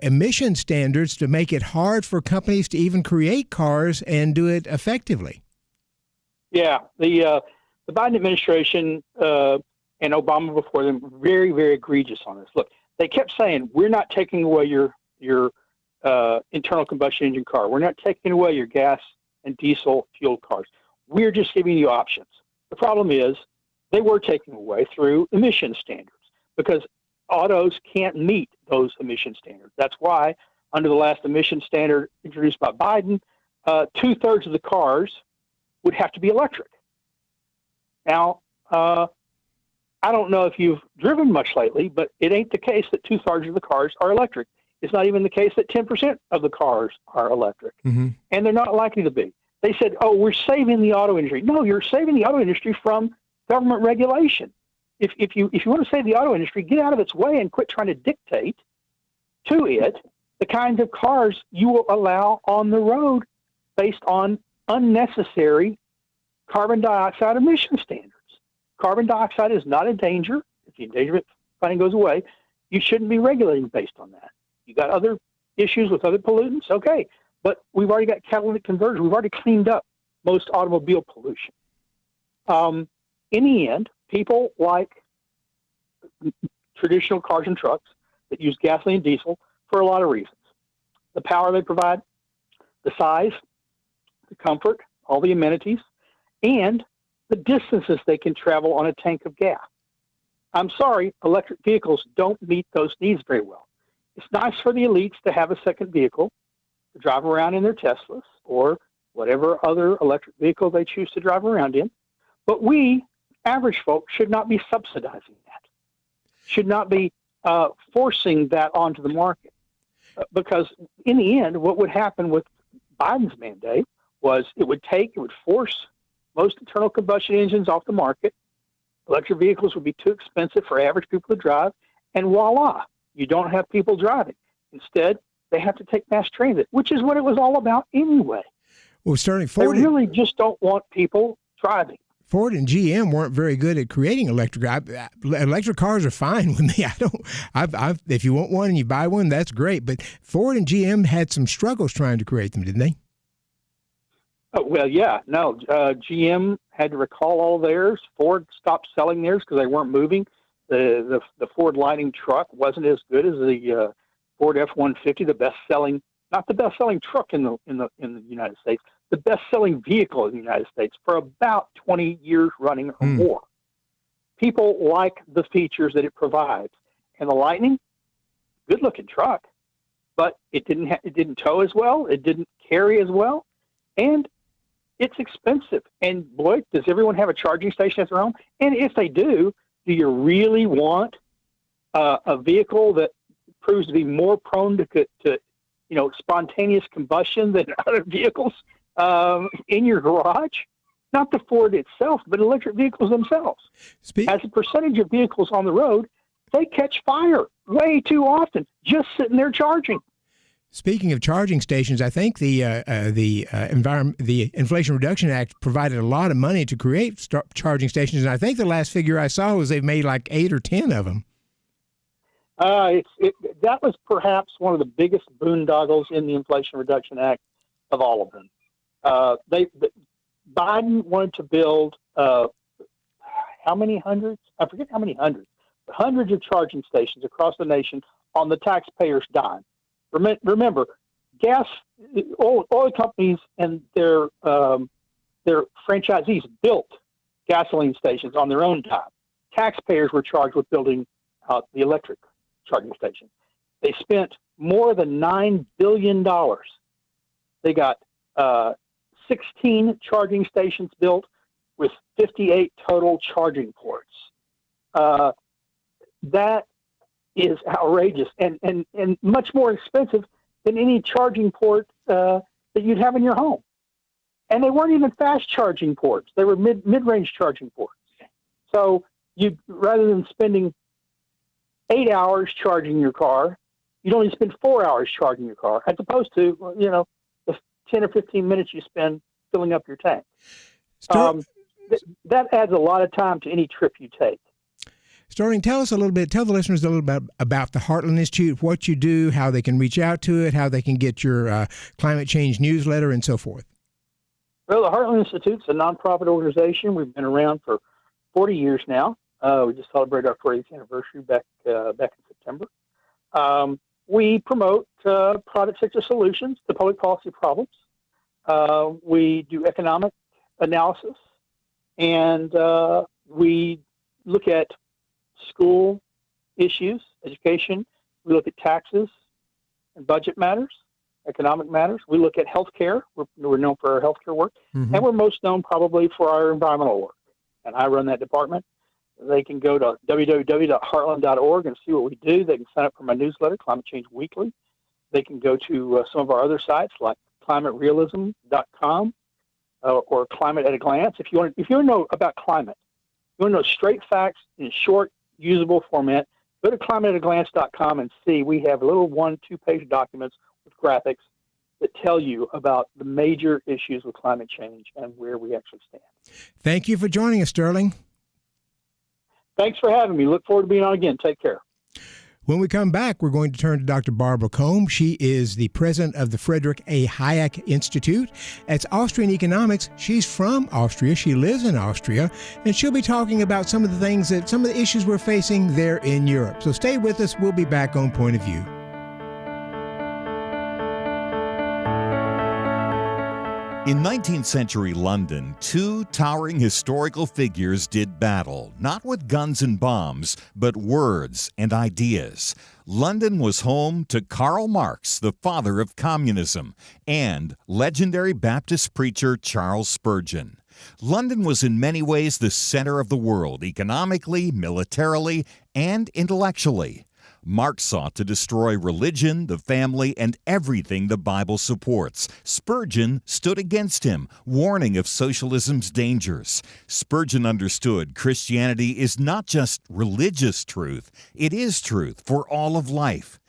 emission standards to make it hard for companies to even create cars and do it effectively. Yeah, the Biden administration and Obama before them very, very egregious on this. Look, they kept saying, we're not taking away your internal combustion engine car. We're not taking away your gas and diesel fueled cars. We're just giving you options. The problem is they were taking away through emission standards because autos can't meet those emission standards. That's why under the last emission standard introduced by Biden, 2/3 of the cars would have to be electric. Now, I don't know if you've driven much lately, but it ain't the case that 2/3 of the cars are electric. It's not even the case that 10% of the cars are electric, and they're not likely to be. They said, oh, we're saving the auto industry. No, you're saving the auto industry from government regulation. If you want to save the auto industry, get out of its way and quit trying to dictate to it the kinds of cars you will allow on the road based on unnecessary carbon dioxide emission standards. Carbon dioxide is not a danger. If the endangerment finding goes away, you shouldn't be regulating based on that. You got other issues with other pollutants? Okay. But we've already got catalytic conversion. We've already cleaned up most automobile pollution. In the end, people like traditional cars and trucks that use gasoline and diesel for a lot of reasons. The power they provide, the size, the comfort, all the amenities, and the distances they can travel on a tank of gas. I'm sorry, electric vehicles don't meet those needs very well. It's nice for the elites to have a second vehicle to drive around in their Teslas or whatever other electric vehicle they choose to drive around in. But we, average folks, should not be subsidizing that, should not be forcing that onto the market. Because in the end, what would happen with Biden's mandate was it would force most internal combustion engines off the market. Electric vehicles would be too expensive for average people to drive, and voila, you don't have people driving. Instead, they have to take mass transit, which is what it was all about anyway. Well, starting Ford, they really just don't want people driving. Ford and GM weren't very good at creating electric. Electric cars are fine with me. If you want one and you buy one, that's great. But Ford and GM had some struggles trying to create them, didn't they? Oh, well, yeah. No, GM had to recall all theirs. Ford stopped selling theirs because they weren't moving. The Ford Lightning truck wasn't as good as the Ford F-150, not the best-selling truck in the United States, the best-selling vehicle in the United States for about 20 years running or more. People like the features that it provides, and the Lightning, good-looking truck, but it didn't tow as well, it didn't carry as well, and it's expensive. And boy, does everyone have a charging station at their home? And if they do you really want a vehicle that proves to be more prone to spontaneous combustion than other vehicles in your garage? Not the Ford itself, but electric vehicles themselves. As a percentage of vehicles on the road, they catch fire way too often just sitting there charging. Speaking of charging stations, I think the Inflation Reduction Act provided a lot of money to create charging stations, and I think the last figure I saw was they've made like 8 or 10 of them. That was perhaps one of the biggest boondoggles in the Inflation Reduction Act of all of them. Biden wanted to build how many hundreds? I forget how many hundreds. Hundreds of charging stations across the nation on the taxpayer's dime. Remember, oil companies and their franchisees built gasoline stations on their own dime. Taxpayers were charged with building out the electric charging stations. They spent more than $9 billion. They got 16 charging stations built with 58 total charging ports. That is outrageous and much more expensive than any charging port that you'd have in your home. And they weren't even fast charging ports. They were mid-range charging ports. So rather than spending 8 hours charging your car, you'd only spend 4 hours charging your car, as opposed to, the 10 or 15 minutes you spend filling up your tank. That adds a lot of time to any trip you take. Sterling, tell the listeners a little bit about the Heartland Institute, what you do, how they can reach out to it, how they can get your climate change newsletter, and so forth. Well, the Heartland Institute's a nonprofit organization. We've been around for 40 years now. We just celebrated our 40th anniversary back in September. We promote private sector solutions to public policy problems. We do economic analysis, and we look at school issues, education. We look at taxes and budget matters, economic matters. We look at healthcare. We're known for our healthcare work, and we're most known probably for our environmental work. And I run that department. They can go to www.heartland.org and see what we do. They can sign up for my newsletter, Climate Change Weekly. They can go to some of our other sites like climaterealism.com or Climate at a Glance. If you want to know about climate, you want to know straight facts in short, usable format, go to climateataglance.com and see we have little 1-2-page documents with graphics that tell you about the major issues with climate change and where we actually stand. Thank you for joining us, Sterling. Thanks for having me. Look forward to being on again. Take care. When we come back, we're going to turn to Dr. Barbara Kolm. She is the president of the Friedrich A. Hayek Institute. That's Austrian Economics. She's from Austria. She lives in Austria, and she'll be talking about some of the issues we're facing there in Europe. So stay with us. We'll be back on Point of View. In 19th century London, two towering historical figures did battle, not with guns and bombs, but words and ideas. London was home to Karl Marx, the father of communism, and legendary Baptist preacher Charles Spurgeon. London was in many ways the center of the world, economically, militarily, and intellectually. Marx sought to destroy religion, the family, and everything the Bible supports. Spurgeon stood against him, warning of socialism's dangers. Spurgeon understood Christianity is not just religious truth, it is truth for all of life.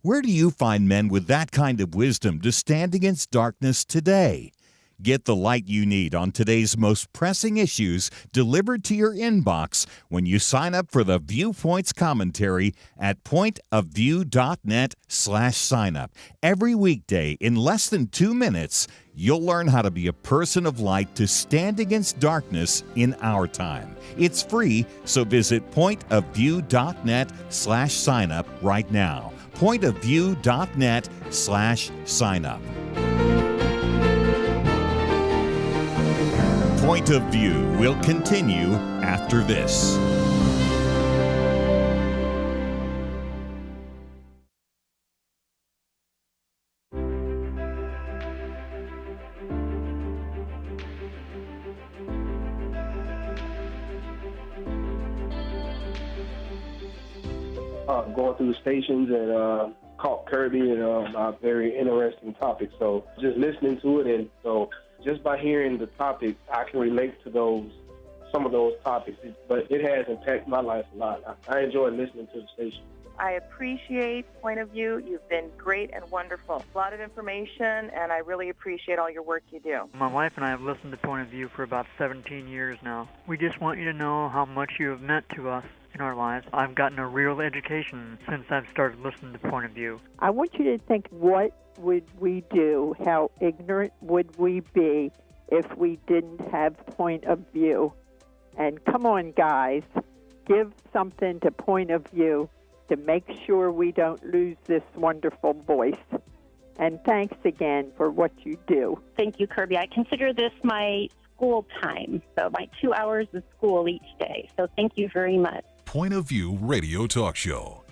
Where do you find men with that kind of wisdom to stand against darkness today? Get the light you need on today's most pressing issues delivered to your inbox when you sign up for the Viewpoints commentary at pointofview.net/signup. Every weekday, in less than 2 minutes, you'll learn how to be a person of light to stand against darkness in our time. It's free, so visit pointofview.net/signup right now. pointofview.net/signup. Point of View will continue after this. going through the stations and caught Kirby and a very interesting topic. So just listening to it, and so just by hearing the topic, I can relate to some of those topics. But it has impacted my life a lot. I enjoy listening to the station. I appreciate Point of View. You've been great and wonderful. A lot of information, and I really appreciate all your work you do. My wife and I have listened to Point of View for about 17 years now. We just want you to know how much you have meant to us in our lives. I've gotten a real education since I've started listening to Point of View. I want you to think, what would we do? How ignorant would we be if we didn't have Point of View? And come on, guys, give something to Point of View to make sure we don't lose this wonderful voice. And thanks again for what you do. Thank you, Kirby. I consider this my school time, so my 2 hours of school each day. So thank you very much. Point of View Radio Talk Show.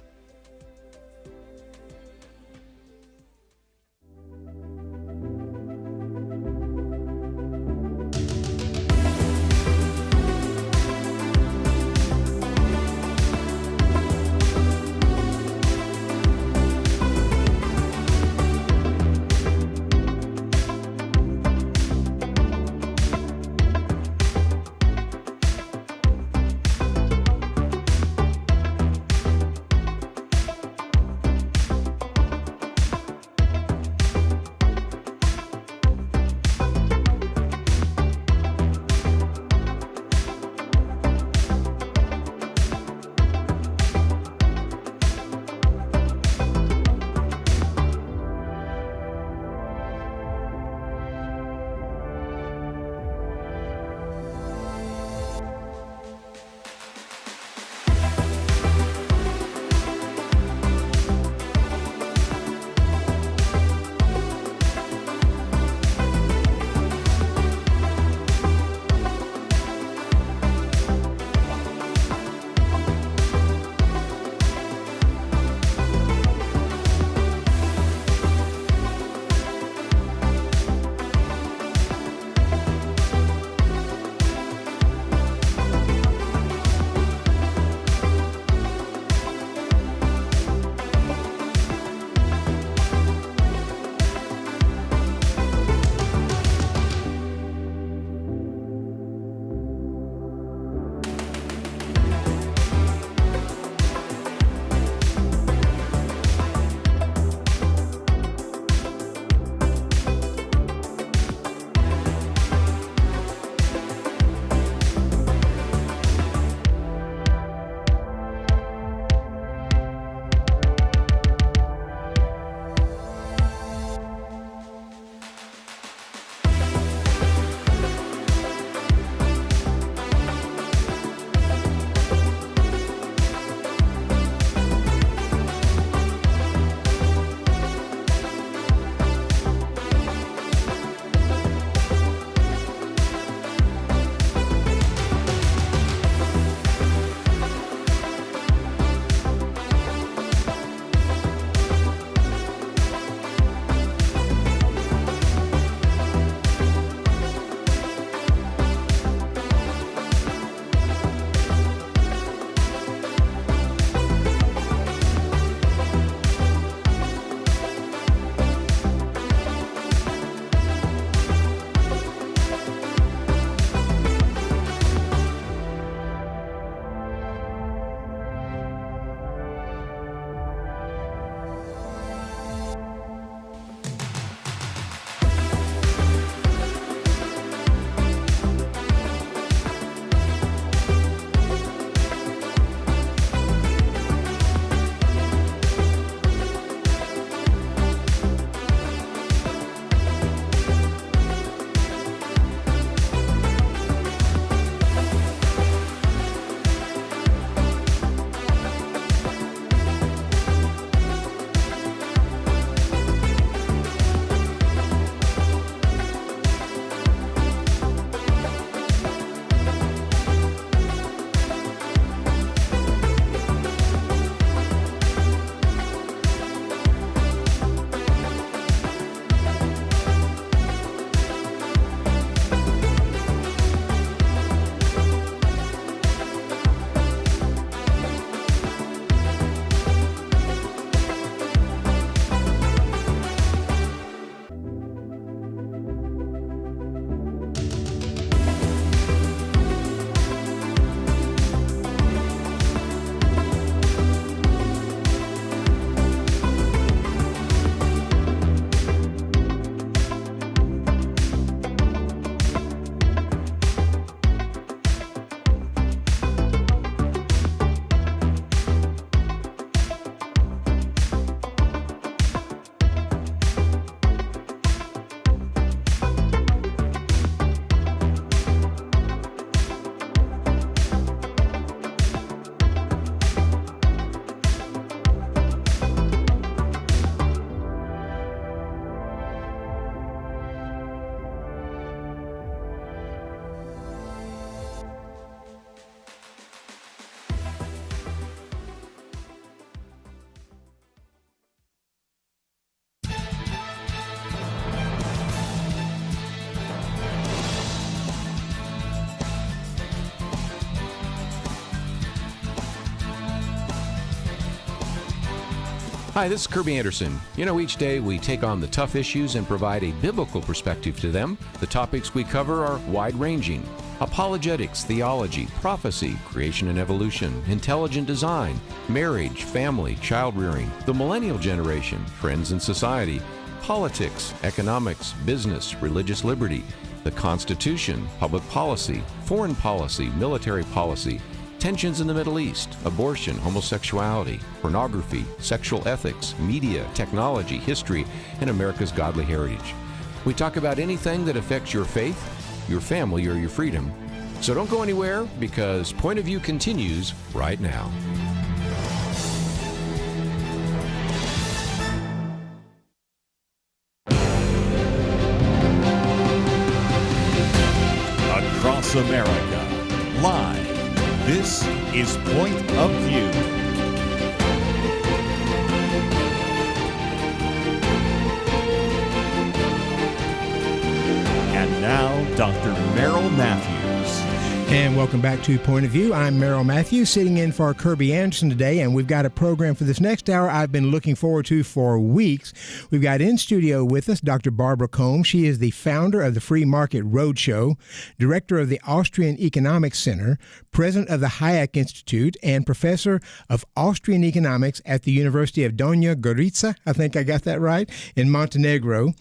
Hi, this is Kirby Anderson. Each day we take on the tough issues and provide a biblical perspective to them. The topics we cover are wide-ranging: apologetics, theology, prophecy, creation and evolution, intelligent design, marriage, family, child-rearing, the millennial generation, trends in society, politics, economics, business, religious liberty, the Constitution, public policy, foreign policy, military policy, tensions in the Middle East, abortion, homosexuality, pornography, sexual ethics, media, technology, history, and America's godly heritage. We talk about anything that affects your faith, your family, or your freedom. So don't go anywhere, because Point of View continues right now. Across America, live. This is Point of View. And now, Dr. Merrill Matthews. And welcome back to Point of View. I'm Merrill Matthews, sitting in for Kirby Anderson today, and we've got a program for this next hour I've been looking forward to for weeks. We've got in studio with us Dr. Barbara Kolm. She is the founder of the Free Market Roadshow, director of the Austrian Economics Center, president of the Hayek Institute, and professor of Austrian Economics at the University of Donja Gorica, I think I got that right, in Montenegro.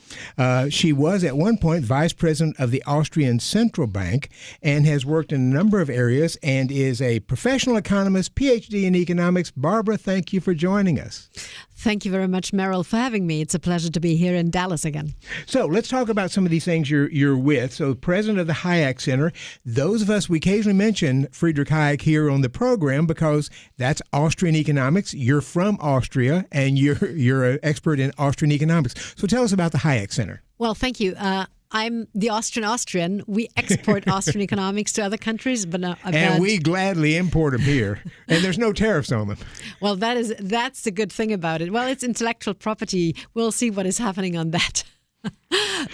She was at one point vice president of the Austrian Central Bank and has worked in a number of areas and is a professional economist, Ph.D. in economics. Barbara, thank you for joining us. Thank you very much, Merrill, for having me. It's a pleasure to be here in Dallas again. So let's talk about some of these things you're with. So president of the Hayek Center. Those of us, we occasionally mention Friedrich Hayek here on the program because that's Austrian economics. You're from Austria, and you're an expert in Austrian economics. So tell us about the Hayek Center. Well, thank you. I'm the Austrian. We export Austrian economics to other countries, but and we gladly import them here, and there's no tariffs on them. Well, that's the good thing about it. Well, it's intellectual property. We'll see what is happening on that.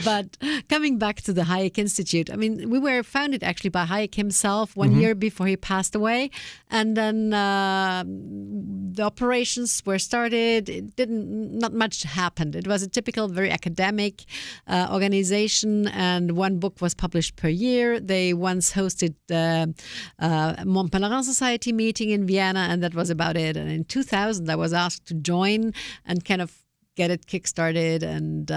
But coming back to the Hayek Institute, I mean, we were founded actually by Hayek himself one year before he passed away. And then the operations were started. Not much happened. It was a typical, very academic organization, and one book was published per year. They once hosted the Mont Pelerin Society meeting in Vienna, and that was about it. And in 2000, I was asked to join and kind of get it kickstarted and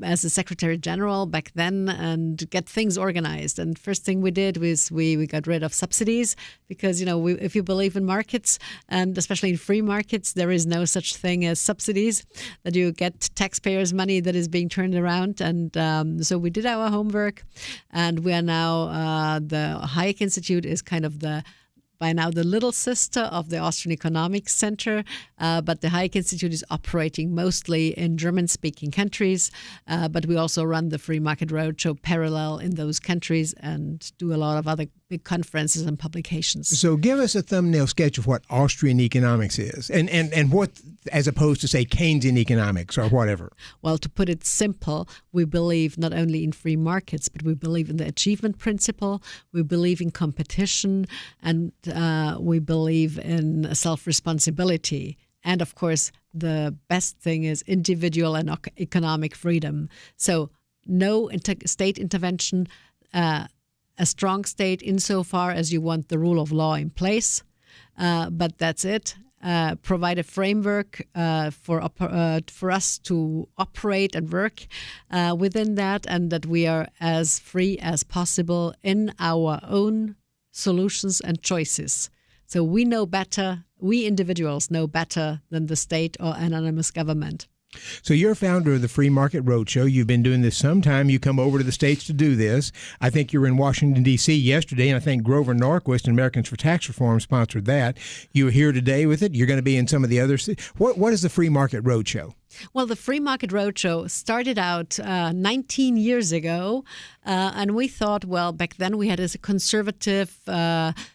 as the Secretary General back then and get things organized. And first thing we did was we got rid of subsidies because, if you believe in markets, and especially in free markets, there is no such thing as subsidies, that you get taxpayers' money that is being turned around. And so we did our homework, and we are now, the Hayek Institute is kind of by now the little sister of the Austrian Economics Center, but the Hayek Institute is operating mostly in German-speaking countries, but we also run the Free Market Roadshow parallel in those countries and do a lot of other big conferences and publications. So give us a thumbnail sketch of what Austrian economics is and what, as opposed to, say, Keynesian economics or whatever. Well, to put it simple, we believe not only in free markets, but we believe in the achievement principle, we believe in competition, and we believe in self-responsibility. And of course, the best thing is individual and economic freedom. So no state intervention, a strong state insofar as you want the rule of law in place, but that's it. Provide a framework for us to operate and work within that, and that we are as free as possible in our own solutions and choices. So we know better, we individuals know better than the state or anonymous government. So you're founder of the Free Market Roadshow. You've been doing this some time. You come over to the States to do this. I think you were in Washington, D.C. yesterday, and I think Grover Norquist and Americans for Tax Reform sponsored that. You were here today with it. You're going to be in some of the other cities. What is the Free Market Roadshow? Well, the Free Market Roadshow started out 19 years ago, and we thought, well, back then we had a conservative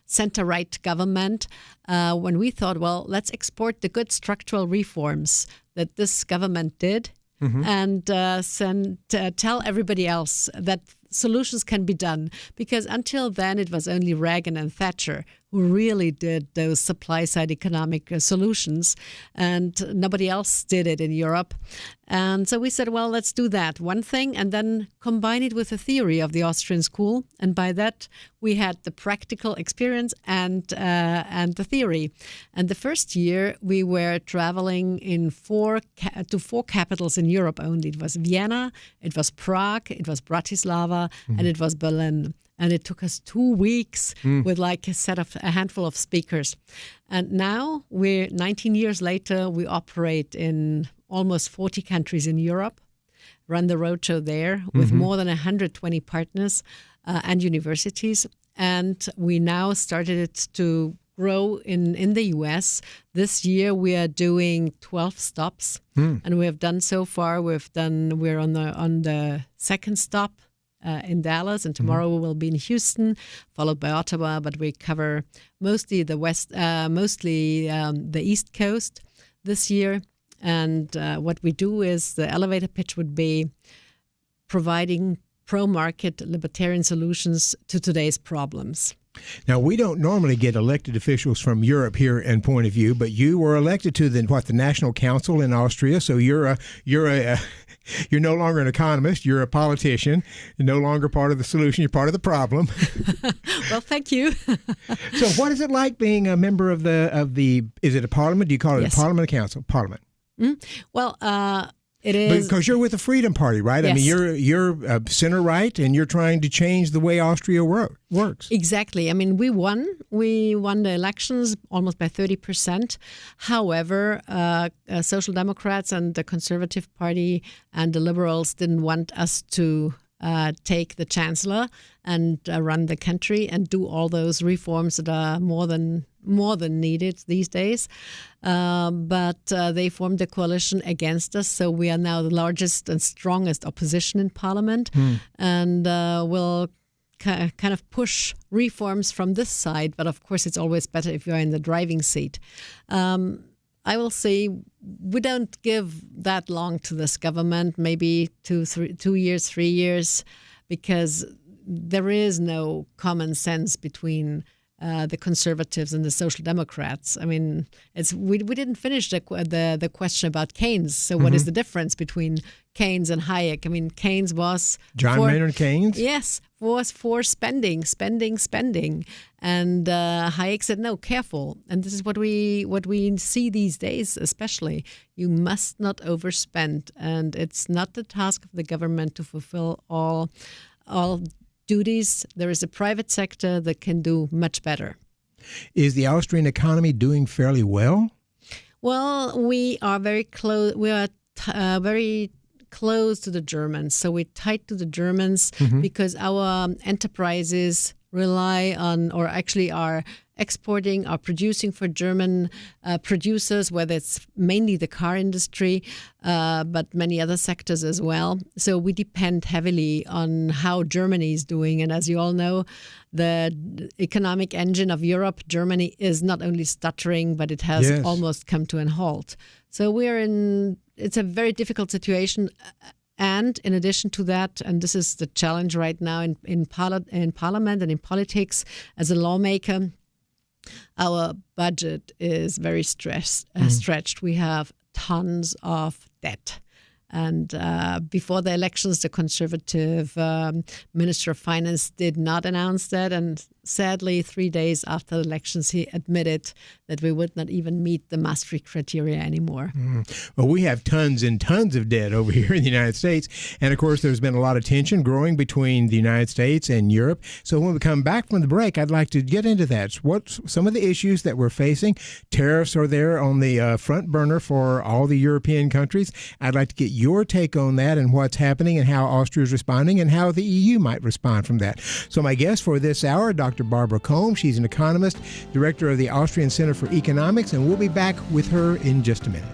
center-right government, when we thought, well, let's export the good structural reforms that this government did and tell everybody else that solutions can be done, because until then it was only Reagan and Thatcher who really did those supply-side economic solutions, and nobody else did it in Europe. And so we said, well, let's do that one thing and then combine it with the theory of the Austrian school. And by that, we had the practical experience and the theory. And the first year, we were traveling in four capitals in Europe only. It was Vienna, it was Prague, it was Bratislava, and it was Berlin. And it took us 2 weeks with like a handful of speakers. And now we're 19 years later, we operate in almost 40 countries in Europe, run the roadshow there with more than 120 partners and universities. And we now started it to grow in the U.S. This year we are doing 12 stops, and we have done so far. We're on the second stop in Dallas, and tomorrow we will be in Houston, followed by Ottawa. But we cover mostly the the East Coast this year. And what we do is the elevator pitch would be providing pro-market libertarian solutions to today's problems. Now, we don't normally get elected officials from Europe here in Point of View, but you were elected to the National Council in Austria. So you're no longer an economist. You're a politician. You're no longer part of the solution. You're part of the problem. Well, thank you. So, what is it like being a member of the? Is it a parliament? Do you call it a parliament or council? Parliament. Well, it is because you're with the Freedom Party, right? Yes. I mean, you're center right, and you're trying to change the way Austria works. Exactly. I mean, we won the elections almost by 30%. However, Social Democrats and the Conservative Party and the Liberals didn't want us to take the chancellor and run the country and do all those reforms that are more than needed these days. But they formed a coalition against us, so we are now the largest and strongest opposition in Parliament, and will kind of push reforms from this side. But of course, it's always better if you're in the driving seat. I will say we don't give that long to this government, maybe 2 years, 3 years, because there is no common sense between the Conservatives and the Social Democrats. I mean, we didn't finish the question about Keynes. So what is the difference between Keynes and Hayek? I mean, Keynes was John Maynard Keynes. Yes, was for spending, and Hayek said no, careful. And this is what we see these days, especially. You must not overspend, and it's not the task of the government to fulfill all duties. There is a private sector that can do much better. Is the Austrian economy doing fairly well? Well, we are very close. We are very close to the Germans. So we're tied to the Germans because our enterprises rely on, or actually are exporting, are producing for German producers, whether it's mainly the car industry, but many other sectors as well. So we depend heavily on how Germany is doing. And as you all know, the economic engine of Europe, Germany, is not only stuttering, but it has almost come to a halt. So it's a very difficult situation. And in addition to that, and this is the challenge right now in Parliament and in politics as a lawmaker, our budget is very stretched. We have tons of debt. And before the elections, the Conservative Minister of Finance did not announce that. And sadly, 3 days after the elections, he admitted that we would not even meet the Maastricht criteria anymore. Well, we have tons and tons of debt over here in the United States. And of course, there's been a lot of tension growing between the United States and Europe. So when we come back from the break, I'd like to get into that. What's some of the issues that we're facing? Tariffs are there on the front burner for all the European countries. I'd like to get your take on that and what's happening and how Austria is responding and how the EU might respond from that. So my guest for this hour, Dr. Barbara Kolm. She's an economist, director of the Austrian Center for Economics, and we'll be back with her in just a minute.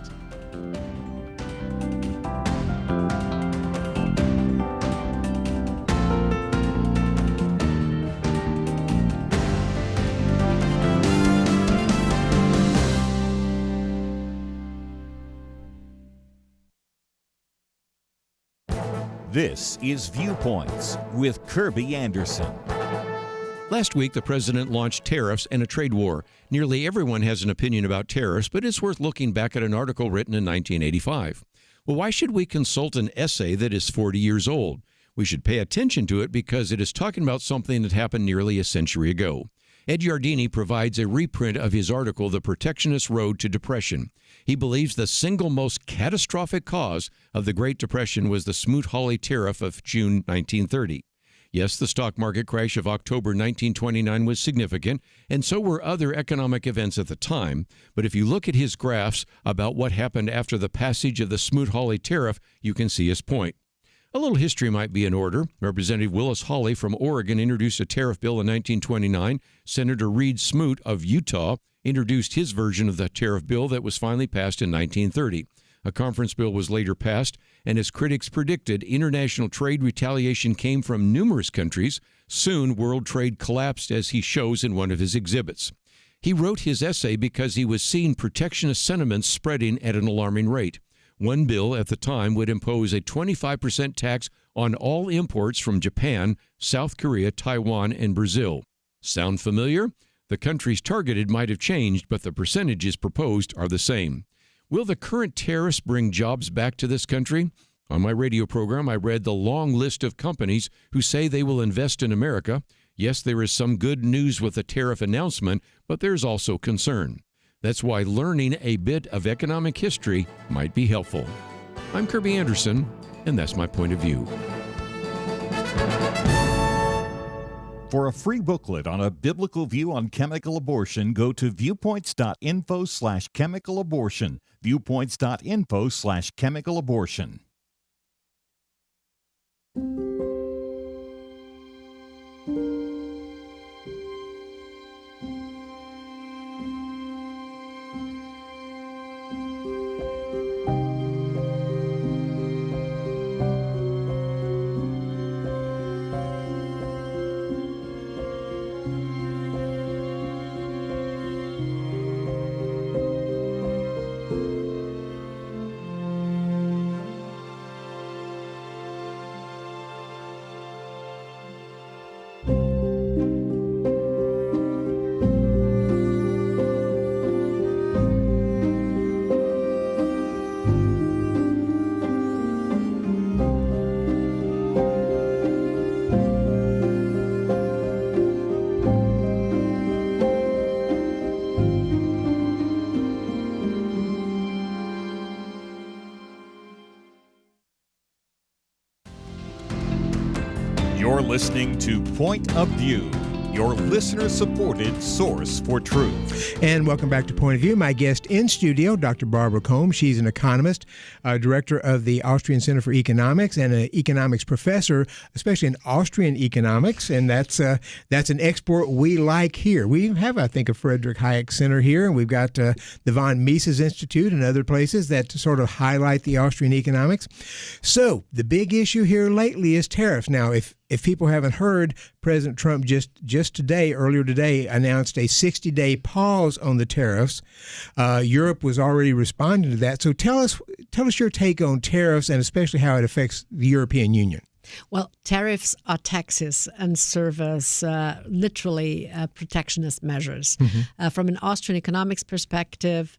This is Viewpoints with Kirby Anderson. Last week, the president launched tariffs and a trade war. Nearly everyone has an opinion about tariffs, but it's worth looking back at an article written in 1985. Well, why should we consult an essay that is 40 years old? We should pay attention to it because it is talking about something that happened nearly a century ago. Ed Yardeni provides a reprint of his article, The Protectionist Road to Depression. He believes the single most catastrophic cause of the Great Depression was the Smoot-Hawley tariff of June 1930. Yes, the stock market crash of October 1929 was significant, and so were other economic events at the time. But if you look at his graphs about what happened after the passage of the Smoot-Hawley tariff, you can see his point. A little history might be in order. Representative Willis Hawley from Oregon introduced a tariff bill in 1929. Senator Reed Smoot of Utah introduced his version of the tariff bill that was finally passed in 1930. A conference bill was later passed, and as critics predicted, international trade retaliation came from numerous countries. Soon, world trade collapsed, as he shows in one of his exhibits. He wrote his essay because he was seeing protectionist sentiments spreading at an alarming rate. One bill at the time would impose a 25% tax on all imports from Japan, South Korea, Taiwan, and Brazil. Sound familiar? The countries targeted might have changed, but the percentages proposed are the same. Will the current tariffs bring jobs back to this country? On my radio program, I read the long list of companies who say they will invest in America. Yes, there is some good news with the tariff announcement, but there's also concern. That's why learning a bit of economic history might be helpful. I'm Kirby Anderson, and that's my point of view. For a free booklet on a biblical view on chemical abortion, go to viewpoints.info/chemical abortion. Viewpoints.info/chemical abortion. You're listening to Point of View, your listener-supported source for truth. And welcome back to Point of View. My guest in studio, Dr. Barbara Kolm. She's an economist, director of the Austrian Center for Economics, and an economics professor, especially in Austrian economics. And that's an export we like here. We have, I think, a Friedrich Hayek Center here, and we've got the von Mises Institute and other places that sort of highlight the Austrian economics. So the big issue here lately is tariffs. Now, if people haven't heard, President Trump earlier today, announced a 60-day pause on the tariffs. Europe was already responding to that. So tell us your take on tariffs and especially how it affects the European Union. Well, tariffs are taxes and serve as literally protectionist measures. Mm-hmm. From an Austrian economics perspective,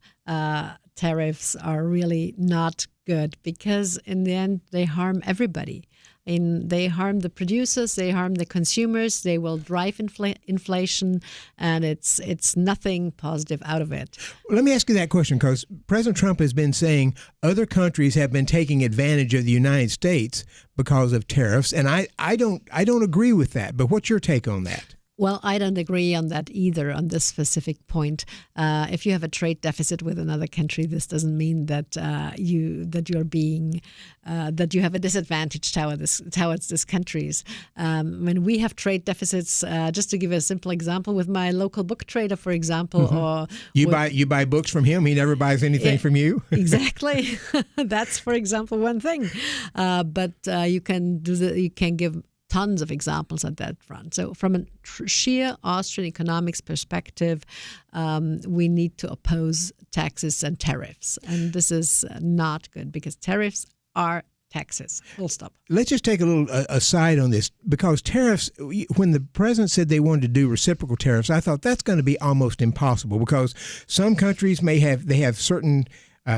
tariffs are really not good because in the end they harm everybody. They harm the producers, they harm the consumers, they will drive inflation, and it's nothing positive out of it. Let me ask you that question, because President Trump has been saying other countries have been taking advantage of the United States because of tariffs, and I don't agree with that. But what's your take on that? Well, I don't agree on that either, on this specific point. If you have a trade deficit with another country, this doesn't mean that you have a disadvantage towards these countries. When we have trade deficits, just to give a simple example, with my local book trader, for example, mm-hmm. or you buy books from him, he never buys anything from you. Exactly, that's, for example, one thing. But you can give tons of examples at that front. So from a sheer Austrian economics perspective, we need to oppose taxes and tariffs. And this is not good because tariffs are taxes. Full stop. Let's just take a little aside on this, because tariffs, when the president said they wanted to do reciprocal tariffs, I thought that's going to be almost impossible, because some countries have certain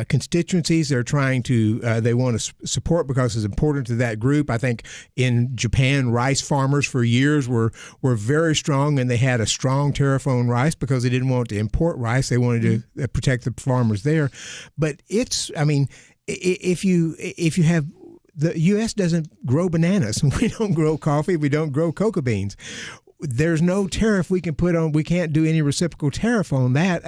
constituencies they're trying to they want to support because it's important to that group. I think in Japan, rice farmers for years were very strong, and they had a strong tariff on rice because they didn't want to import rice. They wanted to protect the farmers there. But if you have, the U.S. doesn't grow bananas. We don't grow coffee. We don't grow cocoa beans. There's no tariff we can put on. We can't do any reciprocal tariff on that.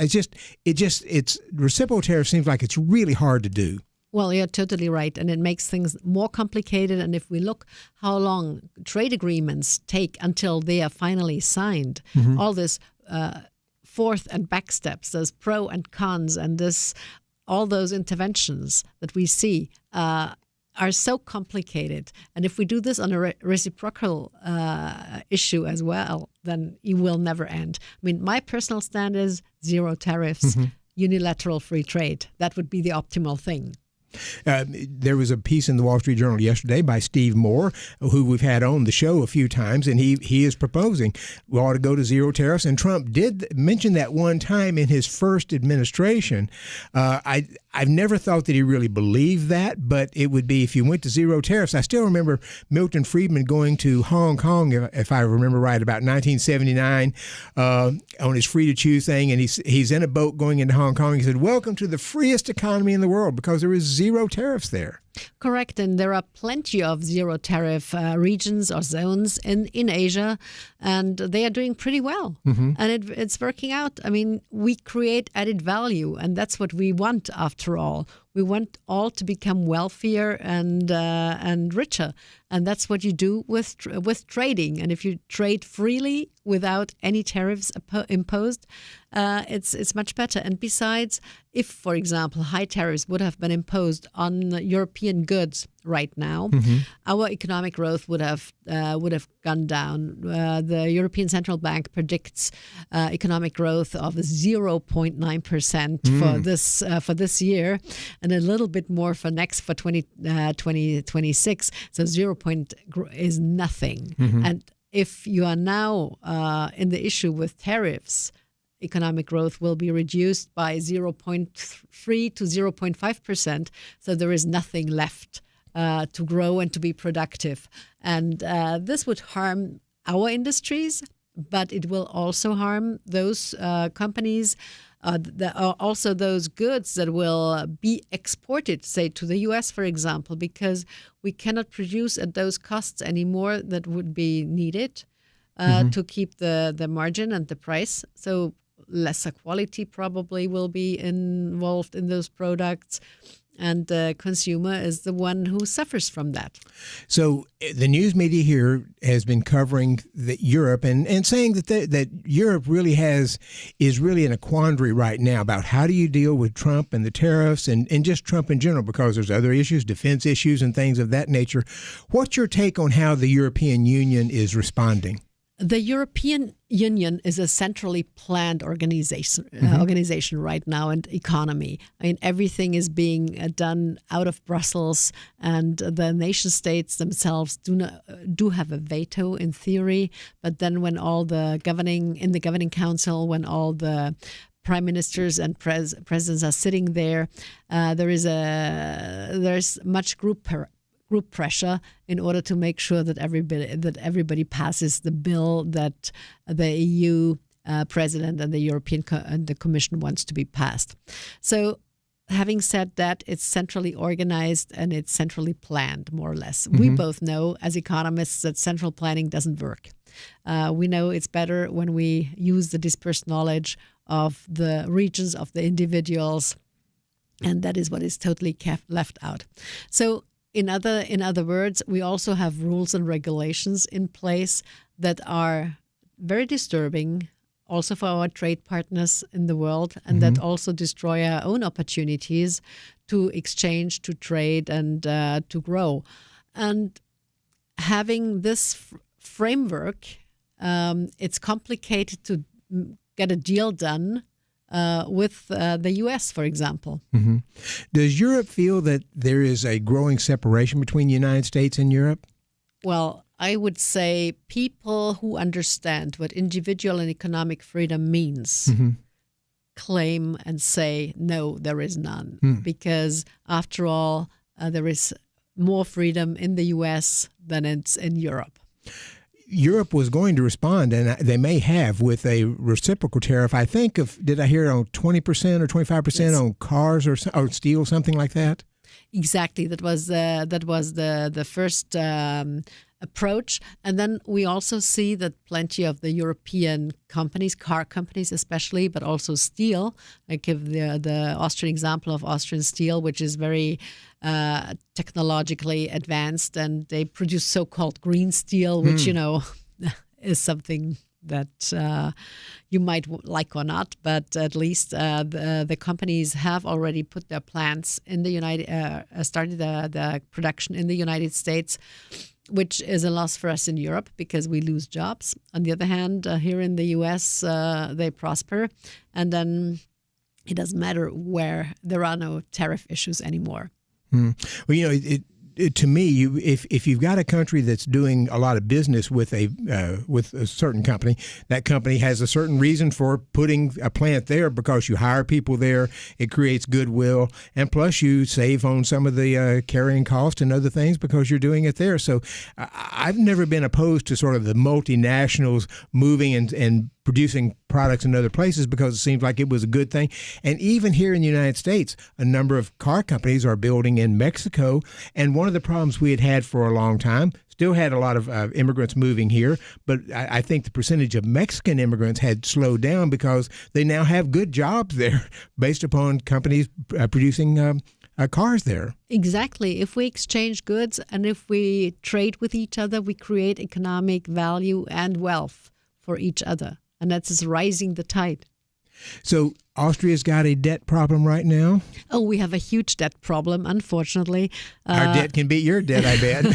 It's reciprocal tariff seems like it's really hard to do. Well, you're totally right, and it makes things more complicated. And if we look how long trade agreements take until they are finally signed, all this forth and back steps, those pro and cons, and all those interventions that we see are so complicated. And if we do this on a reciprocal issue as well, then it will never end. I mean, my personal stand is zero tariffs, unilateral free trade. That would be the optimal thing. There was a piece in the Wall Street Journal yesterday by Steve Moore, who we've had on the show a few times, and he is proposing we ought to go to zero tariffs. And Trump did mention that one time in his first administration. I've never thought that he really believed that, but it would be if you went to zero tariffs. I still remember Milton Friedman going to Hong Kong, if I remember right, about 1979 on his free to choose thing, and he's in a boat going into Hong Kong. He said, "Welcome to the freest economy in the world," because there is zero tariffs there. Correct, and there are plenty of zero tariff regions or zones in Asia, and they are doing pretty well. And it's working out. I mean, we create added value, and that's what we want after all. We want all to become wealthier and richer, and that's what you do with trading. And if you trade freely without any tariffs imposed, it's much better. And besides, if, for example, high tariffs would have been imposed on European goods right now, our economic growth would have gone down. The European Central Bank predicts economic growth of 0.9% for this year, and a little bit more for 2026. So 0 is nothing. And if you are now in the issue with tariffs, economic growth will be reduced by 0.3 to 0.5%. So there is nothing left to grow and to be productive. And this would harm our industries, but it will also harm those companies, also those goods that will be exported, say, to the U.S., for example, because we cannot produce at those costs anymore that would be needed to keep the margin and the price. So lesser quality probably will be involved in those products, and the consumer is the one who suffers from that. So the news media here has been covering Europe and saying that Europe really is really in a quandary right now about how do you deal with Trump and the tariffs and just Trump in general, because there's other issues, defense issues and things of that nature. What's your take on how the European Union is responding? The European Union is a centrally planned organization right now, and economy. I mean, everything is being done out of Brussels, and the nation states themselves do have a veto in theory. But then, when all the governing council, when all the prime ministers and presidents are sitting there, there's much group pressure in order to make sure that everybody passes the bill that the EU president and the European and the Commission wants to be passed. So, having said that, it's centrally organized and it's centrally planned, more or less. We both know as economists that central planning doesn't work. We know it's better when we use the dispersed knowledge of the regions, of the individuals, and that is what is totally left out. So, in other words, we also have rules and regulations in place that are very disturbing also for our trade partners in the world, and that also destroy our own opportunities to exchange, to trade, and to grow. And having this framework, it's complicated to get a deal done with the U.S., for example. Mm-hmm. Does Europe feel that there is a growing separation between the United States and Europe? Well, I would say people who understand what individual and economic freedom means claim and say, no, there is none. Because after all, there is more freedom in the U.S. than it's in Europe. Europe was going to respond, and they may have, with a reciprocal tariff. I think did I hear on 20% or 25% on cars or steel, something like that? Exactly. That was the first approach. And then we also see that plenty of the European companies, car companies especially, but also steel. I give the Austrian example of Austrian Steel, which is very technologically advanced, and they produce so-called green steel, which, is something that you might like or not, but at least the companies have already put their plants in the started the production in the United States, which is a loss for us in Europe because we lose jobs. On the other hand, here in the U.S., they prosper, and then it doesn't matter where there are no tariff issues anymore. Well, to me, if you've got a country that's doing a lot of business with a certain company, that company has a certain reason for putting a plant there because you hire people there, it creates goodwill, and plus you save on some of the carrying cost and other things because you're doing it there. So I've never been opposed to sort of the multinationals moving and producing products in other places because it seems like it was a good thing. And even here in the United States, a number of car companies are building in Mexico. And one of the problems we had for a long time, still had a lot of immigrants moving here, but I think the percentage of Mexican immigrants had slowed down because they now have good jobs there based upon companies producing cars there. Exactly. If we exchange goods and if we trade with each other, we create economic value and wealth for each other. And that's rising the tide. So Austria's got a debt problem right now? Oh, we have a huge debt problem, unfortunately. Our debt can beat your debt, I bet.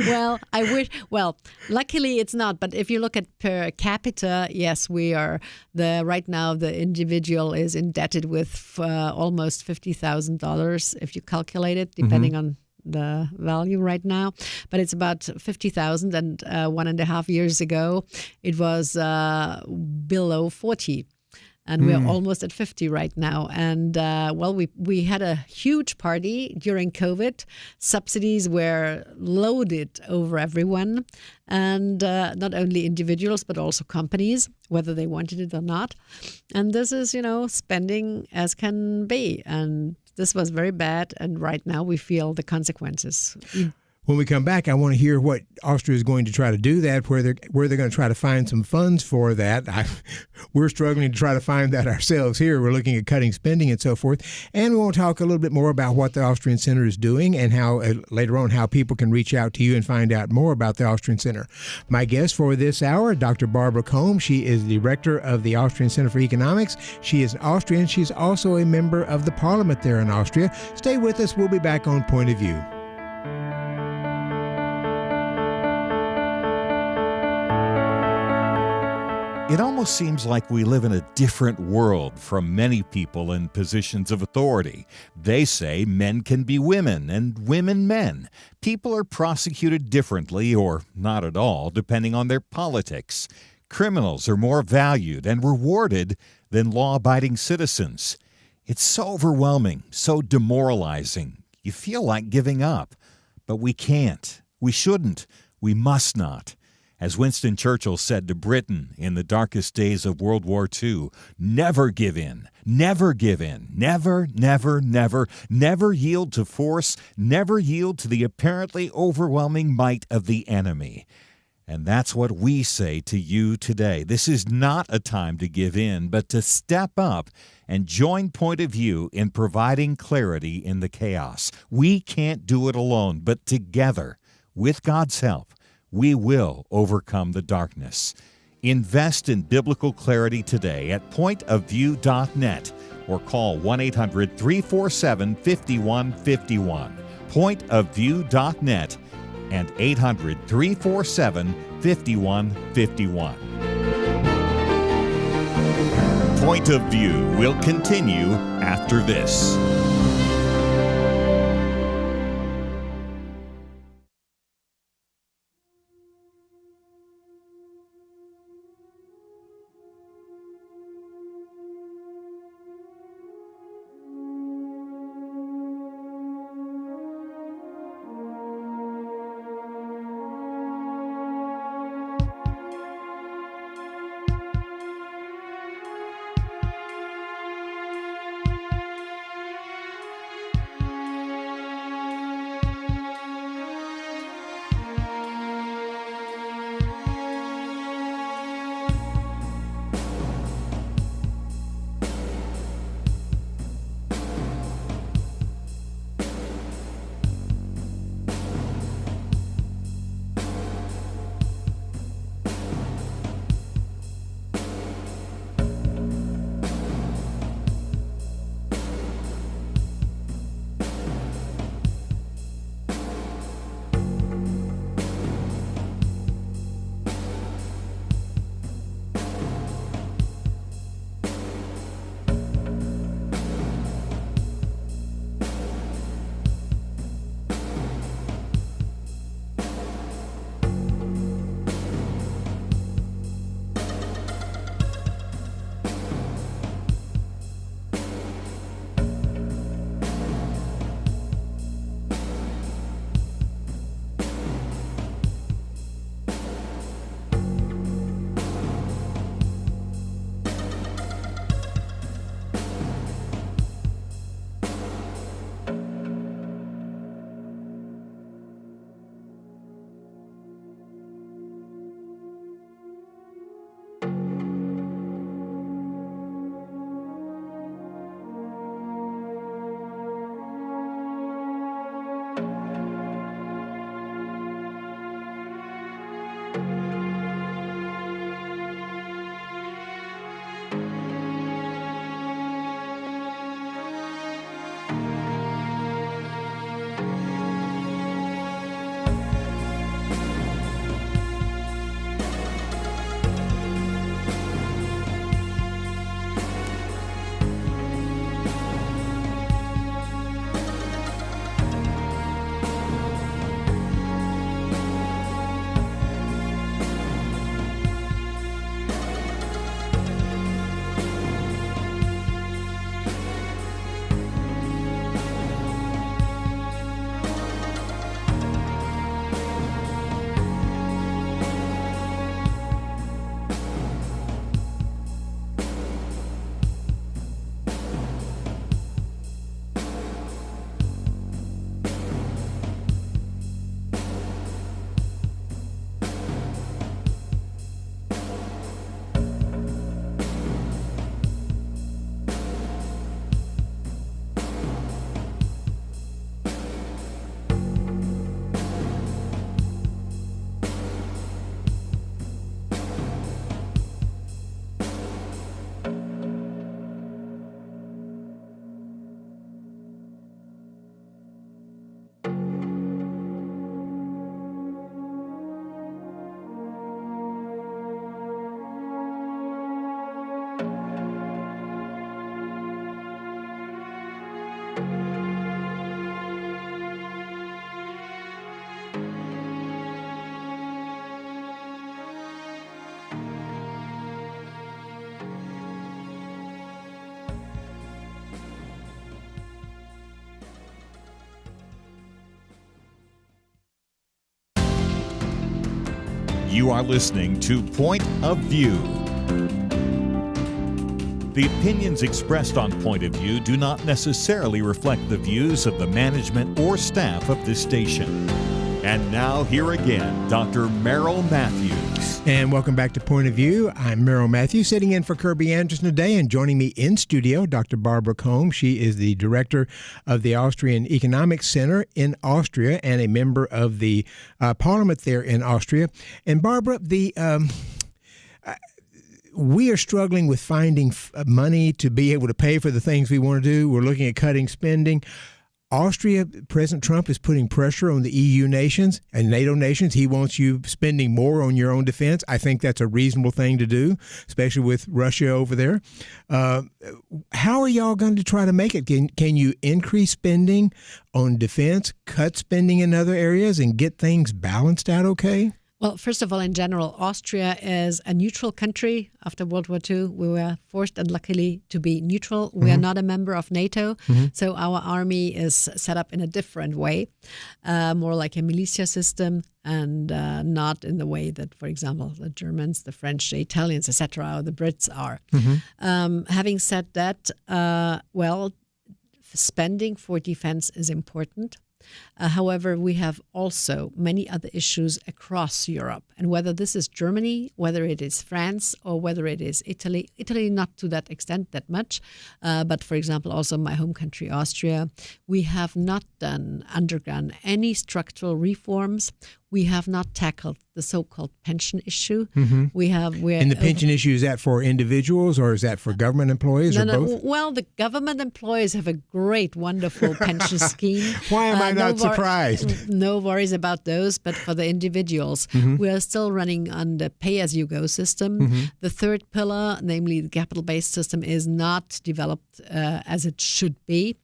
Well, I wish. Well, luckily it's not. But if you look at per capita, yes, we are. Right now, the individual is indebted with almost $50,000 if you calculate it, depending on the value right now, but it's about 50,000, and 1.5 years ago it was below 40, and we're almost at 50 right now. And we had a huge party during COVID. Subsidies were loaded over everyone, and not only individuals but also companies, whether they wanted it or not. And this is, spending as can be, and this was very bad, and right now we feel the consequences. When we come back, I want to hear what Austria is going to try to do that, where they're going to try to find some funds for that. We're struggling to try to find that ourselves here. We're looking at cutting spending and so forth. And we want to talk a little bit more about what the Austrian Center is doing and how later on how people can reach out to you and find out more about the Austrian Center. My guest for this hour, Dr. Barbara Kolm. She is the director of the Austrian Center for Economics. She is an Austrian. She's also a member of the parliament there in Austria. Stay with us. We'll be back on Point of View. It almost seems like we live in a different world from many people in positions of authority. They say men can be women and women men. People are prosecuted differently or not at all, depending on their politics. Criminals are more valued and rewarded than law-abiding citizens. It's so overwhelming, so demoralizing. You feel like giving up. But we can't. We shouldn't. We must not. As Winston Churchill said to Britain in the darkest days of World War II, never give in, never give in, never, never, never, never yield to force, never yield to the apparently overwhelming might of the enemy. And that's what we say to you today. This is not a time to give in, but to step up and join Point of View in providing clarity in the chaos. We can't do it alone, but together, with God's help, we will overcome the darkness. Invest in biblical clarity today at pointofview.net or call 1-800-347-5151. Pointofview.net and 800-347-5151. Point of View will continue after this. You are listening to Point of View. The opinions expressed on Point of View do not necessarily reflect the views of the management or staff of this station. And now, here again, Dr. Merrill Matthews. And welcome back to Point of View. I'm Merrill Matthews, sitting in for Kirby Anderson today, and joining me in studio, Dr. Barbara Kolm. She is the director of the Austrian Economics Center in Austria and a member of the parliament there in Austria. And Barbara, we are struggling with finding money to be able to pay for the things we want to do. We're looking at cutting spending. Austria, President Trump is putting pressure on the EU nations and NATO nations. He wants you spending more on your own defense. I think that's a reasonable thing to do, especially with Russia over there. How are y'all going to try to make it? Can you increase spending on defense, cut spending in other areas, and get things balanced out okay? Well, first of all, in general, Austria is a neutral country. After World War II, we were forced and luckily to be neutral. We are not a member of NATO, so our army is set up in a different way, more like a militia system, and not in the way that, for example, the Germans, the French, the Italians, etc., or the Brits are. Having said that, spending for defense is important. However, we have also many other issues across Europe. And whether this is Germany, whether it is France, or whether it is Italy, not to that extent that much, but for example, also my home country, Austria, we have not undergone any structural reforms. We have not tackled the so-called pension issue. And the pension issue, is that for individuals or is that for government employees or both? Well, the government employees have a great, wonderful pension scheme. Why am I not surprised? No worries about those, but for the individuals, we are still running on the pay-as-you-go system. The third pillar, namely the capital-based system, is not developed as it should be,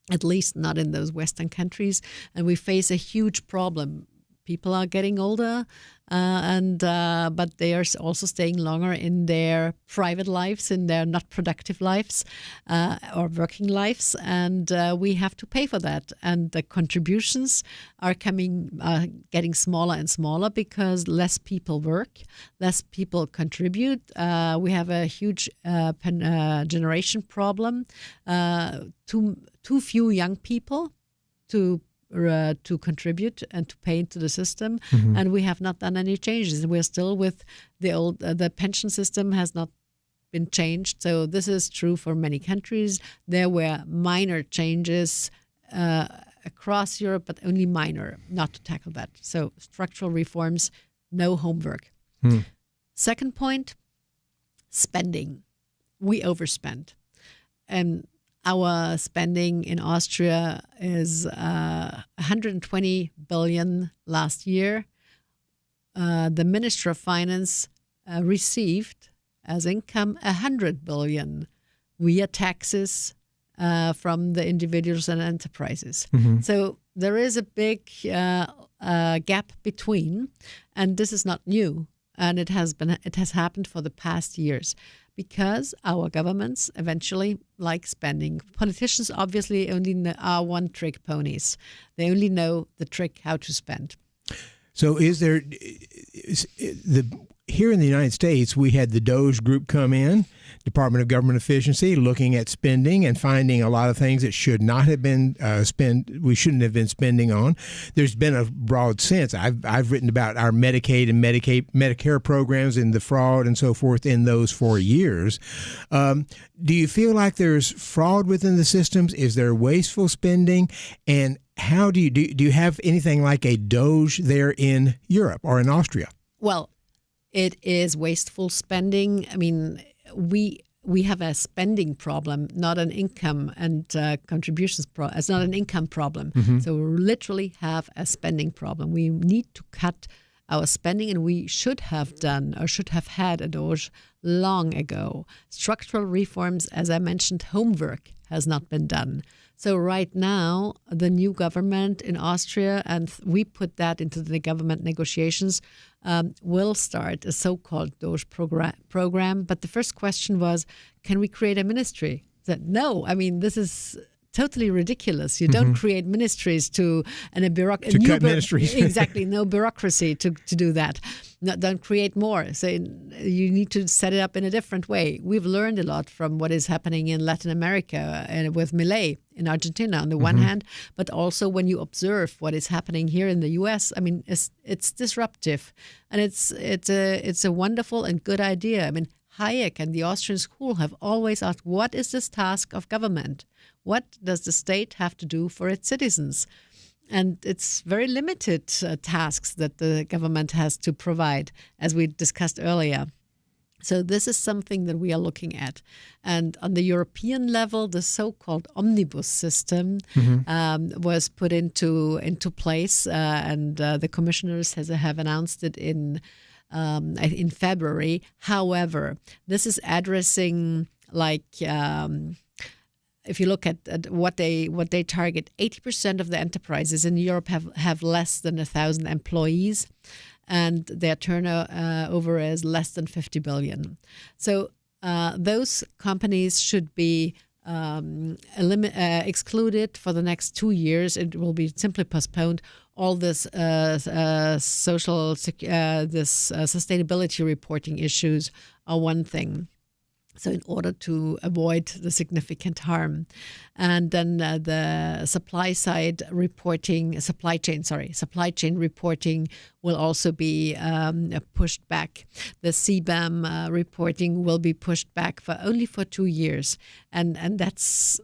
at least not in those Western countries. And we face a huge problem. People are getting older, but they are also staying longer in their private lives, in their not productive lives or working lives, and we have to pay for that. And the contributions are getting smaller and smaller because less people work, less people contribute. We have a huge generation problem. Too few young people to contribute and to pay into the system, and we have not done any changes. We're still with the old. The pension system has not been changed, so this is true for many countries. There were minor changes across Europe, but only minor, not to tackle that. So structural reforms, no homework. Second point, spending. We overspend, and our spending in Austria is 120 billion last year. The Minister of Finance received as income 100 billion via taxes from the individuals and enterprises. So there is a big gap between, and this is not new, and it has happened for the past years. Because our governments eventually like spending. Politicians obviously only are one-trick ponies. They only know the trick how to spend. So here in the United States, we had the DOGE group come in, Department of Government Efficiency, looking at spending and finding a lot of things that should not have been we shouldn't have been spending on. There's been a broad sense. I've written about our Medicaid and Medicare programs and the fraud and so forth in those for years. Do you feel like there's fraud within the systems? Is there wasteful spending? And how do you have anything like a DOGE there in Europe or in Austria? Well, it is wasteful spending. I mean, we have a spending problem, not an income and contributions problem. It's not an income problem. So we literally have a spending problem. We need to cut our spending, and we should have done or should have had a DOGE long ago. Structural reforms, as I mentioned, homework has not been done. So right now, the new government in Austria, and we put that into the government negotiations, will start a so-called DOGE program. But the first question was, can we create a ministry? I said, no, I mean, this is totally ridiculous. You don't create ministries to cut ministries. Exactly, no bureaucracy to do that. No, don't create more. So you need to set it up in a different way. We've learned a lot from what is happening in Latin America and with Milei in Argentina on the one hand, but also when you observe what is happening here in the U.S. I mean, it's disruptive, and it's a wonderful and good idea. I mean, Hayek and the Austrian school have always asked, what is this task of government? What does the state have to do for its citizens? And it's very limited tasks that the government has to provide, as we discussed earlier. So this is something that we are looking at. And on the European level, the so-called omnibus system was put into place, and the commissioners have announced it in February. However, this is addressing if you look at what they target, 80% of the enterprises in Europe have less than 1,000 employees, and their turnover is less than 50 billion. So those companies should be excluded for the next 2 years. It will be simply postponed. All this sustainability reporting issues are one thing. So in order to avoid the significant harm. And then the supply chain reporting will also be pushed back. The CBAM reporting will be pushed back only for 2 years. And that's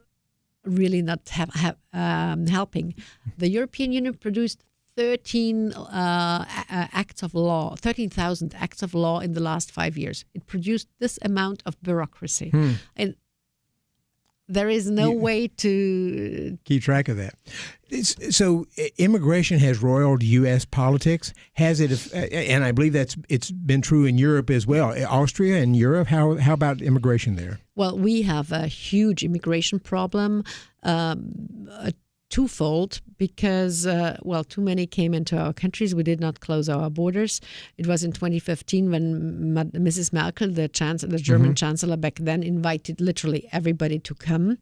really not helping. The European Union produced 13,000 acts of law in the last 5 years. It produced this amount of bureaucracy. And there is no way to keep track of that. So immigration has roiled U.S. politics. Has it? And I believe it's been true in Europe as well. Austria and Europe, how about immigration there? Well, we have a huge immigration problem, twofold, because, too many came into our countries. We did not close our borders. It was in 2015 when Mrs. Merkel, the German chancellor back then, invited literally everybody to come.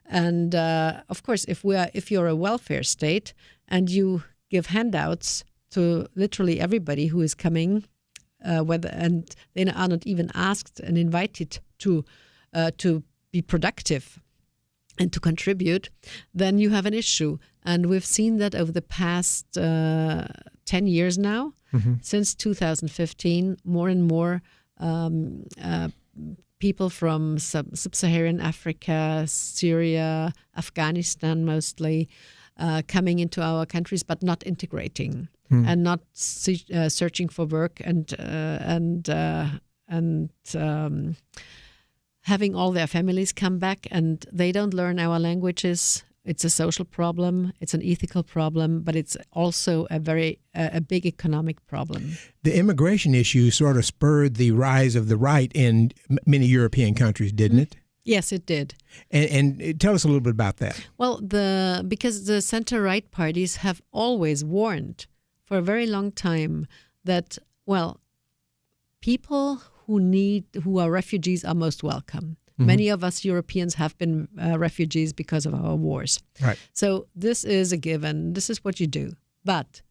And of course, if you're a welfare state and you give handouts to literally everybody who is coming, and they are not even asked and invited to be productive and to contribute, then you have an issue. And we've seen that over the past 10 years now. Since 2015, more and more people from sub-Saharan Africa, Syria, Afghanistan mostly, coming into our countries, but not integrating and not searching for work and having all their families come back, and they don't learn our languages. It's a social problem, it's an ethical problem, but it's also a big economic problem. The immigration issue sort of spurred the rise of the right in many European countries, didn't it? Yes, it did. And tell us a little bit about that. Well, because the center-right parties have always warned for a very long time that, people who are refugees are most welcome. Many of us Europeans have been refugees because of our wars. Right. So this is a given. This is what you do. But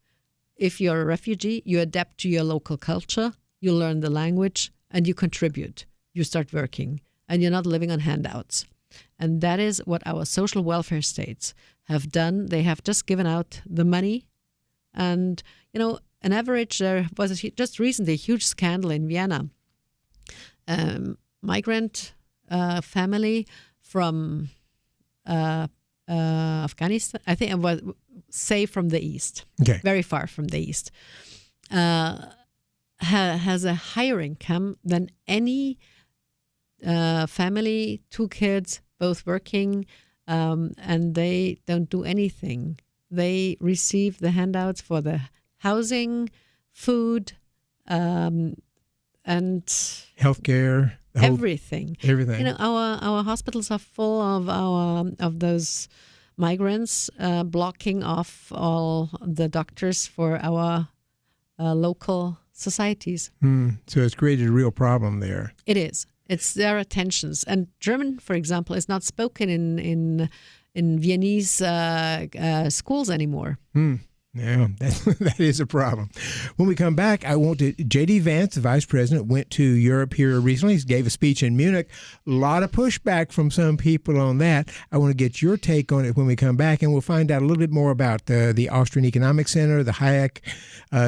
if you're a refugee, you adapt to your local culture, you learn the language, and you contribute. You start working, and you're not living on handouts. And that is what our social welfare states have done. They have just given out the money. And, an average, there was just recently a huge scandal in Vienna. Migrant family from Afghanistan, I think it was, say, from the east, very far from the east, has a higher income than any family, 2 kids, both working, and they don't do anything. They receive the handouts for the housing, food, and healthcare, everything. Everything. Our hospitals are full of those migrants, blocking off all the doctors for our local societies. So it's created a real problem there. It is. There are tensions, and German, for example, is not spoken in Viennese schools anymore. Yeah, that is a problem. When we come back, I want to. J.D. Vance, the vice president, went to Europe here recently. He gave a speech in Munich. A lot of pushback from some people on that. I want to get your take on it when we come back, and we'll find out a little bit more about the Austrian Economics Center, the Hayek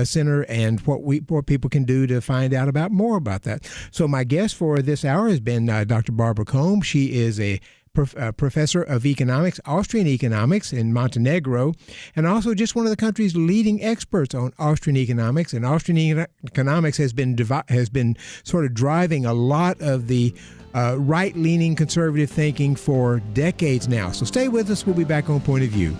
Center, and what people can do to find out more about that. So my guest for this hour has been Dr. Barbara Kolm. She is a professor of economics, Austrian Economics in Montenegro, and also just one of the country's leading experts on Austrian economics. And Austrian economics has been sort of driving a lot of the right-leaning conservative thinking for decades now. So stay with us. We'll be back on Point of View.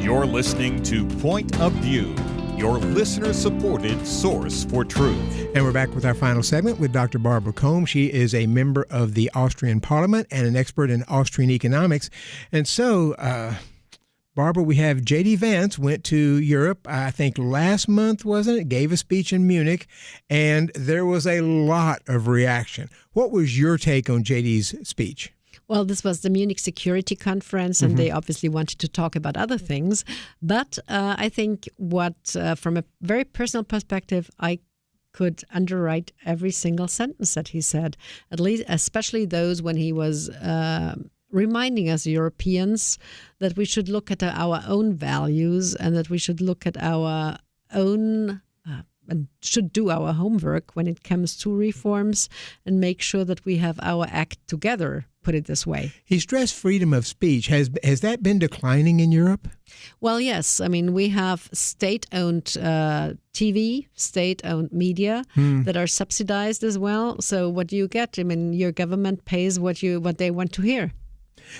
You're listening to Point of View, your listener-supported source for truth. And we're back with our final segment with Dr. Barbara Kolm. She is a member of the Austrian Parliament and an expert in Austrian economics. And so, Barbara, we have J.D. Vance went to Europe, I think last month, wasn't it? Gave a speech in Munich, and there was a lot of reaction. What was your take on J.D.'s speech? Well, this was the Munich Security Conference, and they obviously wanted to talk about other things. But I think from a very personal perspective, I could underwrite every single sentence that he said, at least, especially those when he was reminding us Europeans that we should look at our own values and that we should look at our own and should do our homework when it comes to reforms and make sure that we have our act together, put it this way. He stressed freedom of speech. Has that been declining in Europe? Well, yes. I mean, we have state-owned TV, state-owned media that are subsidized as well. So what do you get? I mean, your government pays what they want to hear.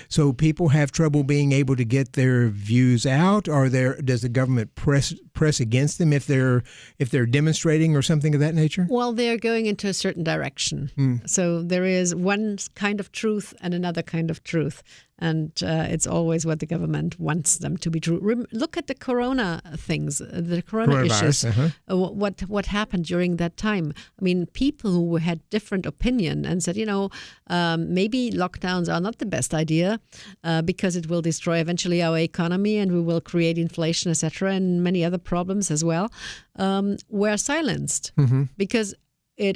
So people have trouble being able to get their views out, or does the government press against them if they're demonstrating or something of that nature? Well, they're going into a certain direction. So there is one kind of truth and another kind of truth. And it's always what the government wants them to be true. Look at the corona things, the corona issues. What happened during that time? I mean, people who had different opinion and said, maybe lockdowns are not the best idea because it will destroy eventually our economy and we will create inflation, etc., and many other problems as well, were silenced because we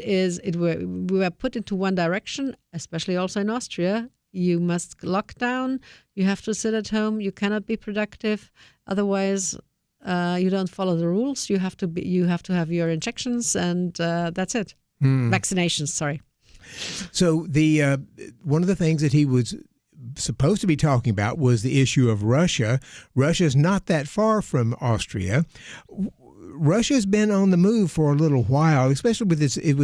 were put into one direction, especially also in Austria. You must lock down. You have to sit at home. You cannot be productive. Otherwise, you don't follow the rules. You have to have your injections, and that's it. Vaccinations. Sorry. So the one of the things that he was supposed to be talking about was the issue of Russia. Russia's not that far from Austria. Russia's been on the move for a little while, especially with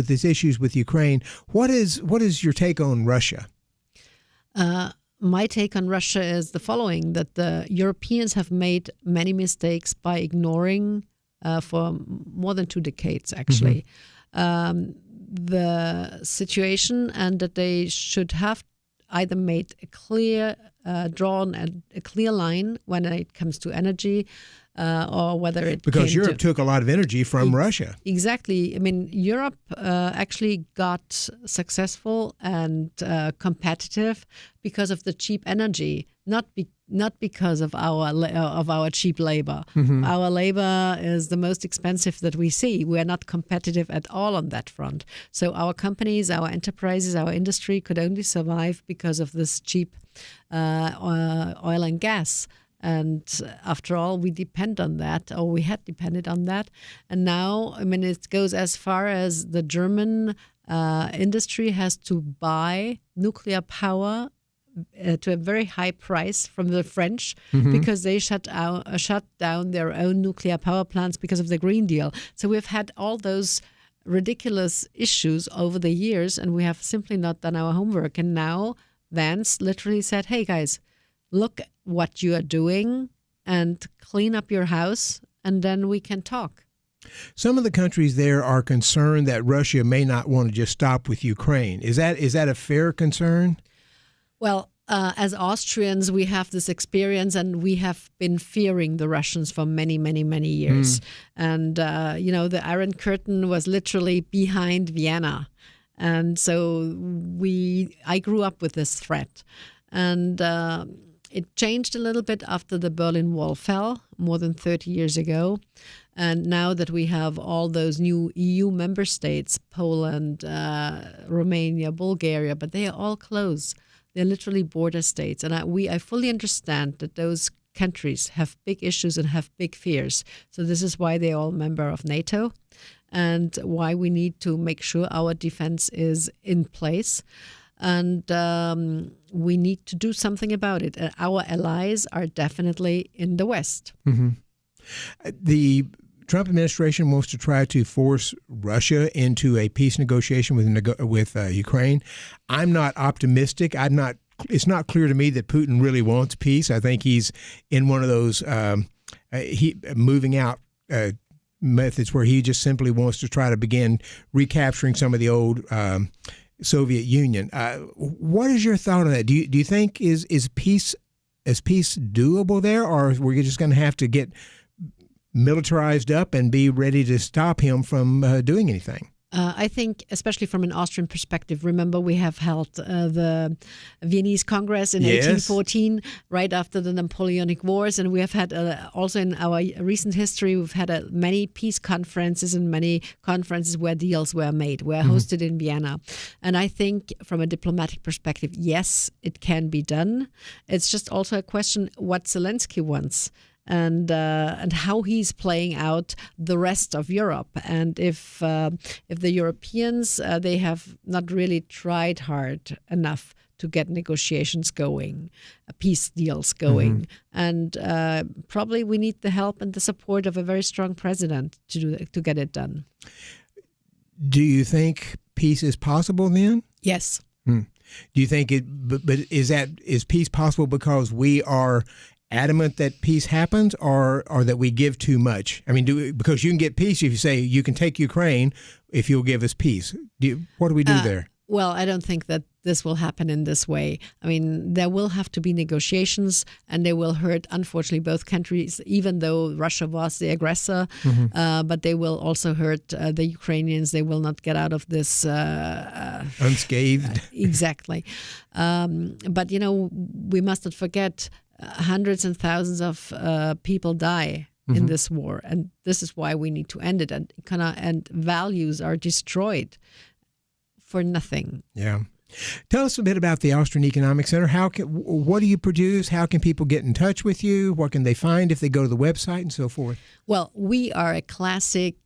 this issues with Ukraine. What is your take on Russia? My take on Russia is the following, that the Europeans have made many mistakes by ignoring for more than 2 decades, actually, the situation, and that they should have either made a clear, drawn a clear line when it comes to energy, or whether it because Europe took a lot of energy from Russia. Exactly. I mean, Europe actually got successful and competitive because of the cheap energy, not because of our cheap labor. Our labor is the most expensive that we see. We are not competitive at all on that front. So our companies, our enterprises, our industry could only survive because of this cheap oil and gas. And after all, we depend on that, or we had depended on that. And now, I mean, it goes as far as the German industry has to buy nuclear power to a very high price from the French because they shut down their own nuclear power plants because of the Green Deal. So we've had all those ridiculous issues over the years, and we have simply not done our homework. And now Vance literally said, hey, guys, look what you are doing and clean up your house, and then we can talk. Some of the countries there are concerned that Russia may not want to just stop with Ukraine. Is that a fair concern? Well, as Austrians, we have this experience, and we have been fearing the Russians for many, many, many years. And, the Iron Curtain was literally behind Vienna. And so I grew up with this threat. And it changed a little bit after the Berlin Wall fell more than 30 years ago. And now that we have all those new EU member states, Poland, Romania, Bulgaria, but they are all close. They're literally border states. And I fully understand that those countries have big issues and have big fears. So this is why they're all member of NATO and why we need to make sure our defense is in place. And we need to do something about it. Our allies are definitely in the West. The Trump administration wants to try to force Russia into a peace negotiation with Ukraine. I'm not optimistic. It's not clear to me that Putin really wants peace. I think he's in one of those moving out methods where he just simply wants to try to begin recapturing some of the old Soviet Union. What is your thought on that? Do you think is peace doable there, or we're just going to have to get militarized up and be ready to stop him from doing anything? I think, especially from an Austrian perspective, remember we have held the Viennese Congress in 1814, right after the Napoleonic Wars, and we have had also in our recent history, we've had many peace conferences and many conferences where deals were made, were hosted in Vienna. And I think from a diplomatic perspective, yes, it can be done. It's just also a question what Zelensky wants. And how he's playing out the rest of Europe, and if the Europeans they have not really tried hard enough to get negotiations going, peace deals going, and probably we need the help and the support of a very strong president to get it done. Do you think peace is possible then? Yes. Do you think but is peace possible because we are adamant that peace happens, or that we give too much? I mean, because you can get peace if you say you can take Ukraine if you'll give us peace. What do we do there? Well, I don't think that this will happen in this way. I mean, there will have to be negotiations, and they will hurt, unfortunately, both countries, even though Russia was the aggressor. But they will also hurt the Ukrainians. They will not get out of this unscathed. Exactly. But, we must not forget hundreds and thousands of people die in this war. And this is why we need to end it. And values are destroyed for nothing. Yeah. Tell us a bit about the Austrian Economics Center. What do you produce? How can people get in touch with you? What can they find if they go to the website and so forth? Well, we are a classic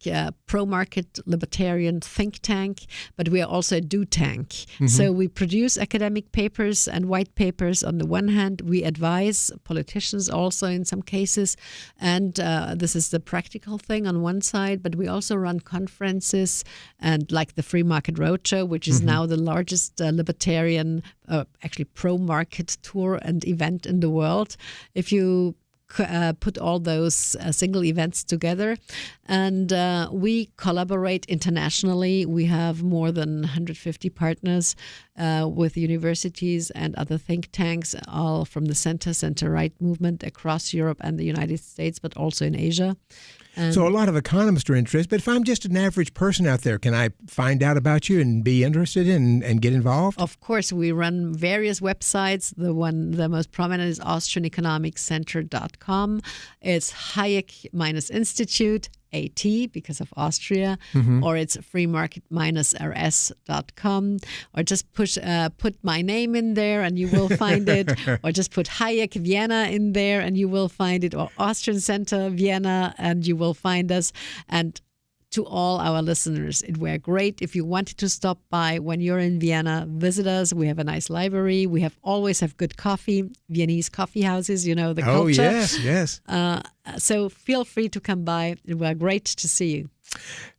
pro-market libertarian think tank, but we are also a do tank. So we produce academic papers and white papers on the one hand. We advise politicians also in some cases. And this is the practical thing on one side, but we also run conferences and like the Free Market Roadshow, which is now the largest libertarian, actually pro-market tour and event in the world. If you put all those single events together, and we collaborate internationally. We have more than 150 partners with universities and other think tanks, all from the center-right movement across Europe and the United States, but also in Asia. So a lot of economists are interested, but if I'm just an average person out there, can I find out about you and be interested and get involved? Of course, we run various websites. The most prominent is AustrianEconomicsCenter.com. It's Hayek-Institute, AT, because of Austria, or it's freemarket-rs.com, or just put my name in there and you will find it, or just put Hayek Vienna in there and you will find it, or Austrian Center Vienna and you will find us. And to all our listeners, it were great if you wanted to stop by when you're in Vienna, visit us. We have a nice library. We always have good coffee, Viennese coffee houses, the culture. Oh, yes. So feel free to come by. It were great to see you.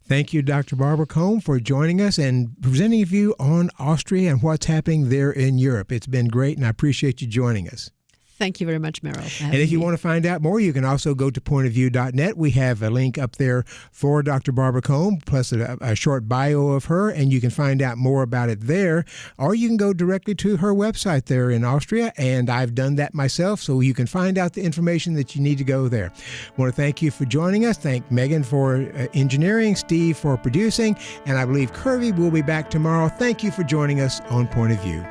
Thank you, Dr. Barbara Kolm, for joining us and presenting a view on Austria and what's happening there in Europe. It's been great, and I appreciate you joining us. Thank you very much, Merrill. And if you want to find out more, you can also go to pointofview.net. We have a link up there for Dr. Barbara Kolm, plus a short bio of her, and you can find out more about it there. Or you can go directly to her website there in Austria, and I've done that myself, so you can find out the information that you need to go there. I want to thank you for joining us. Thank Megan for engineering, Steve for producing, and I believe Kirby will be back tomorrow. Thank you for joining us on Point of View.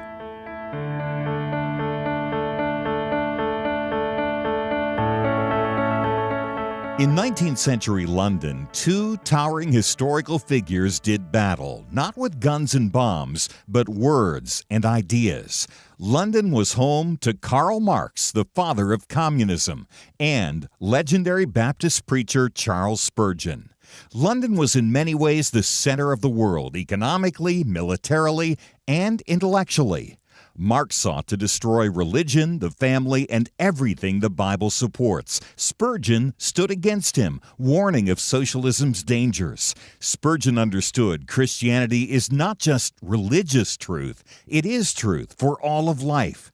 In 19th century London, two towering historical figures did battle, not with guns and bombs, but words and ideas. London was home to Karl Marx, the father of communism, and legendary Baptist preacher Charles Spurgeon. London was in many ways the center of the world, economically, militarily, and intellectually. Marx sought to destroy religion, the family, and everything the Bible supports. Spurgeon stood against him, warning of socialism's dangers. Spurgeon understood Christianity is not just religious truth, it is truth for all of life.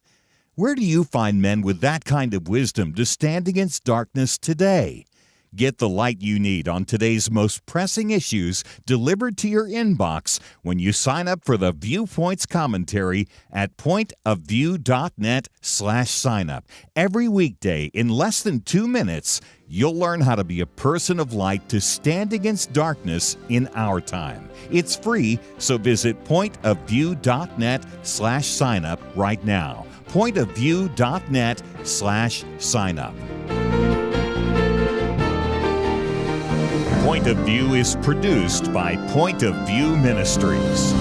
Where do you find men with that kind of wisdom to stand against darkness today? Get the light you need on today's most pressing issues delivered to your inbox when you sign up for the Viewpoints commentary at pointofview.net/signup. Every weekday in less than 2 minutes, you'll learn how to be a person of light to stand against darkness in our time. It's free, so visit pointofview.net/signup right now. pointofview.net/signup. Point of View is produced by Point of View Ministries.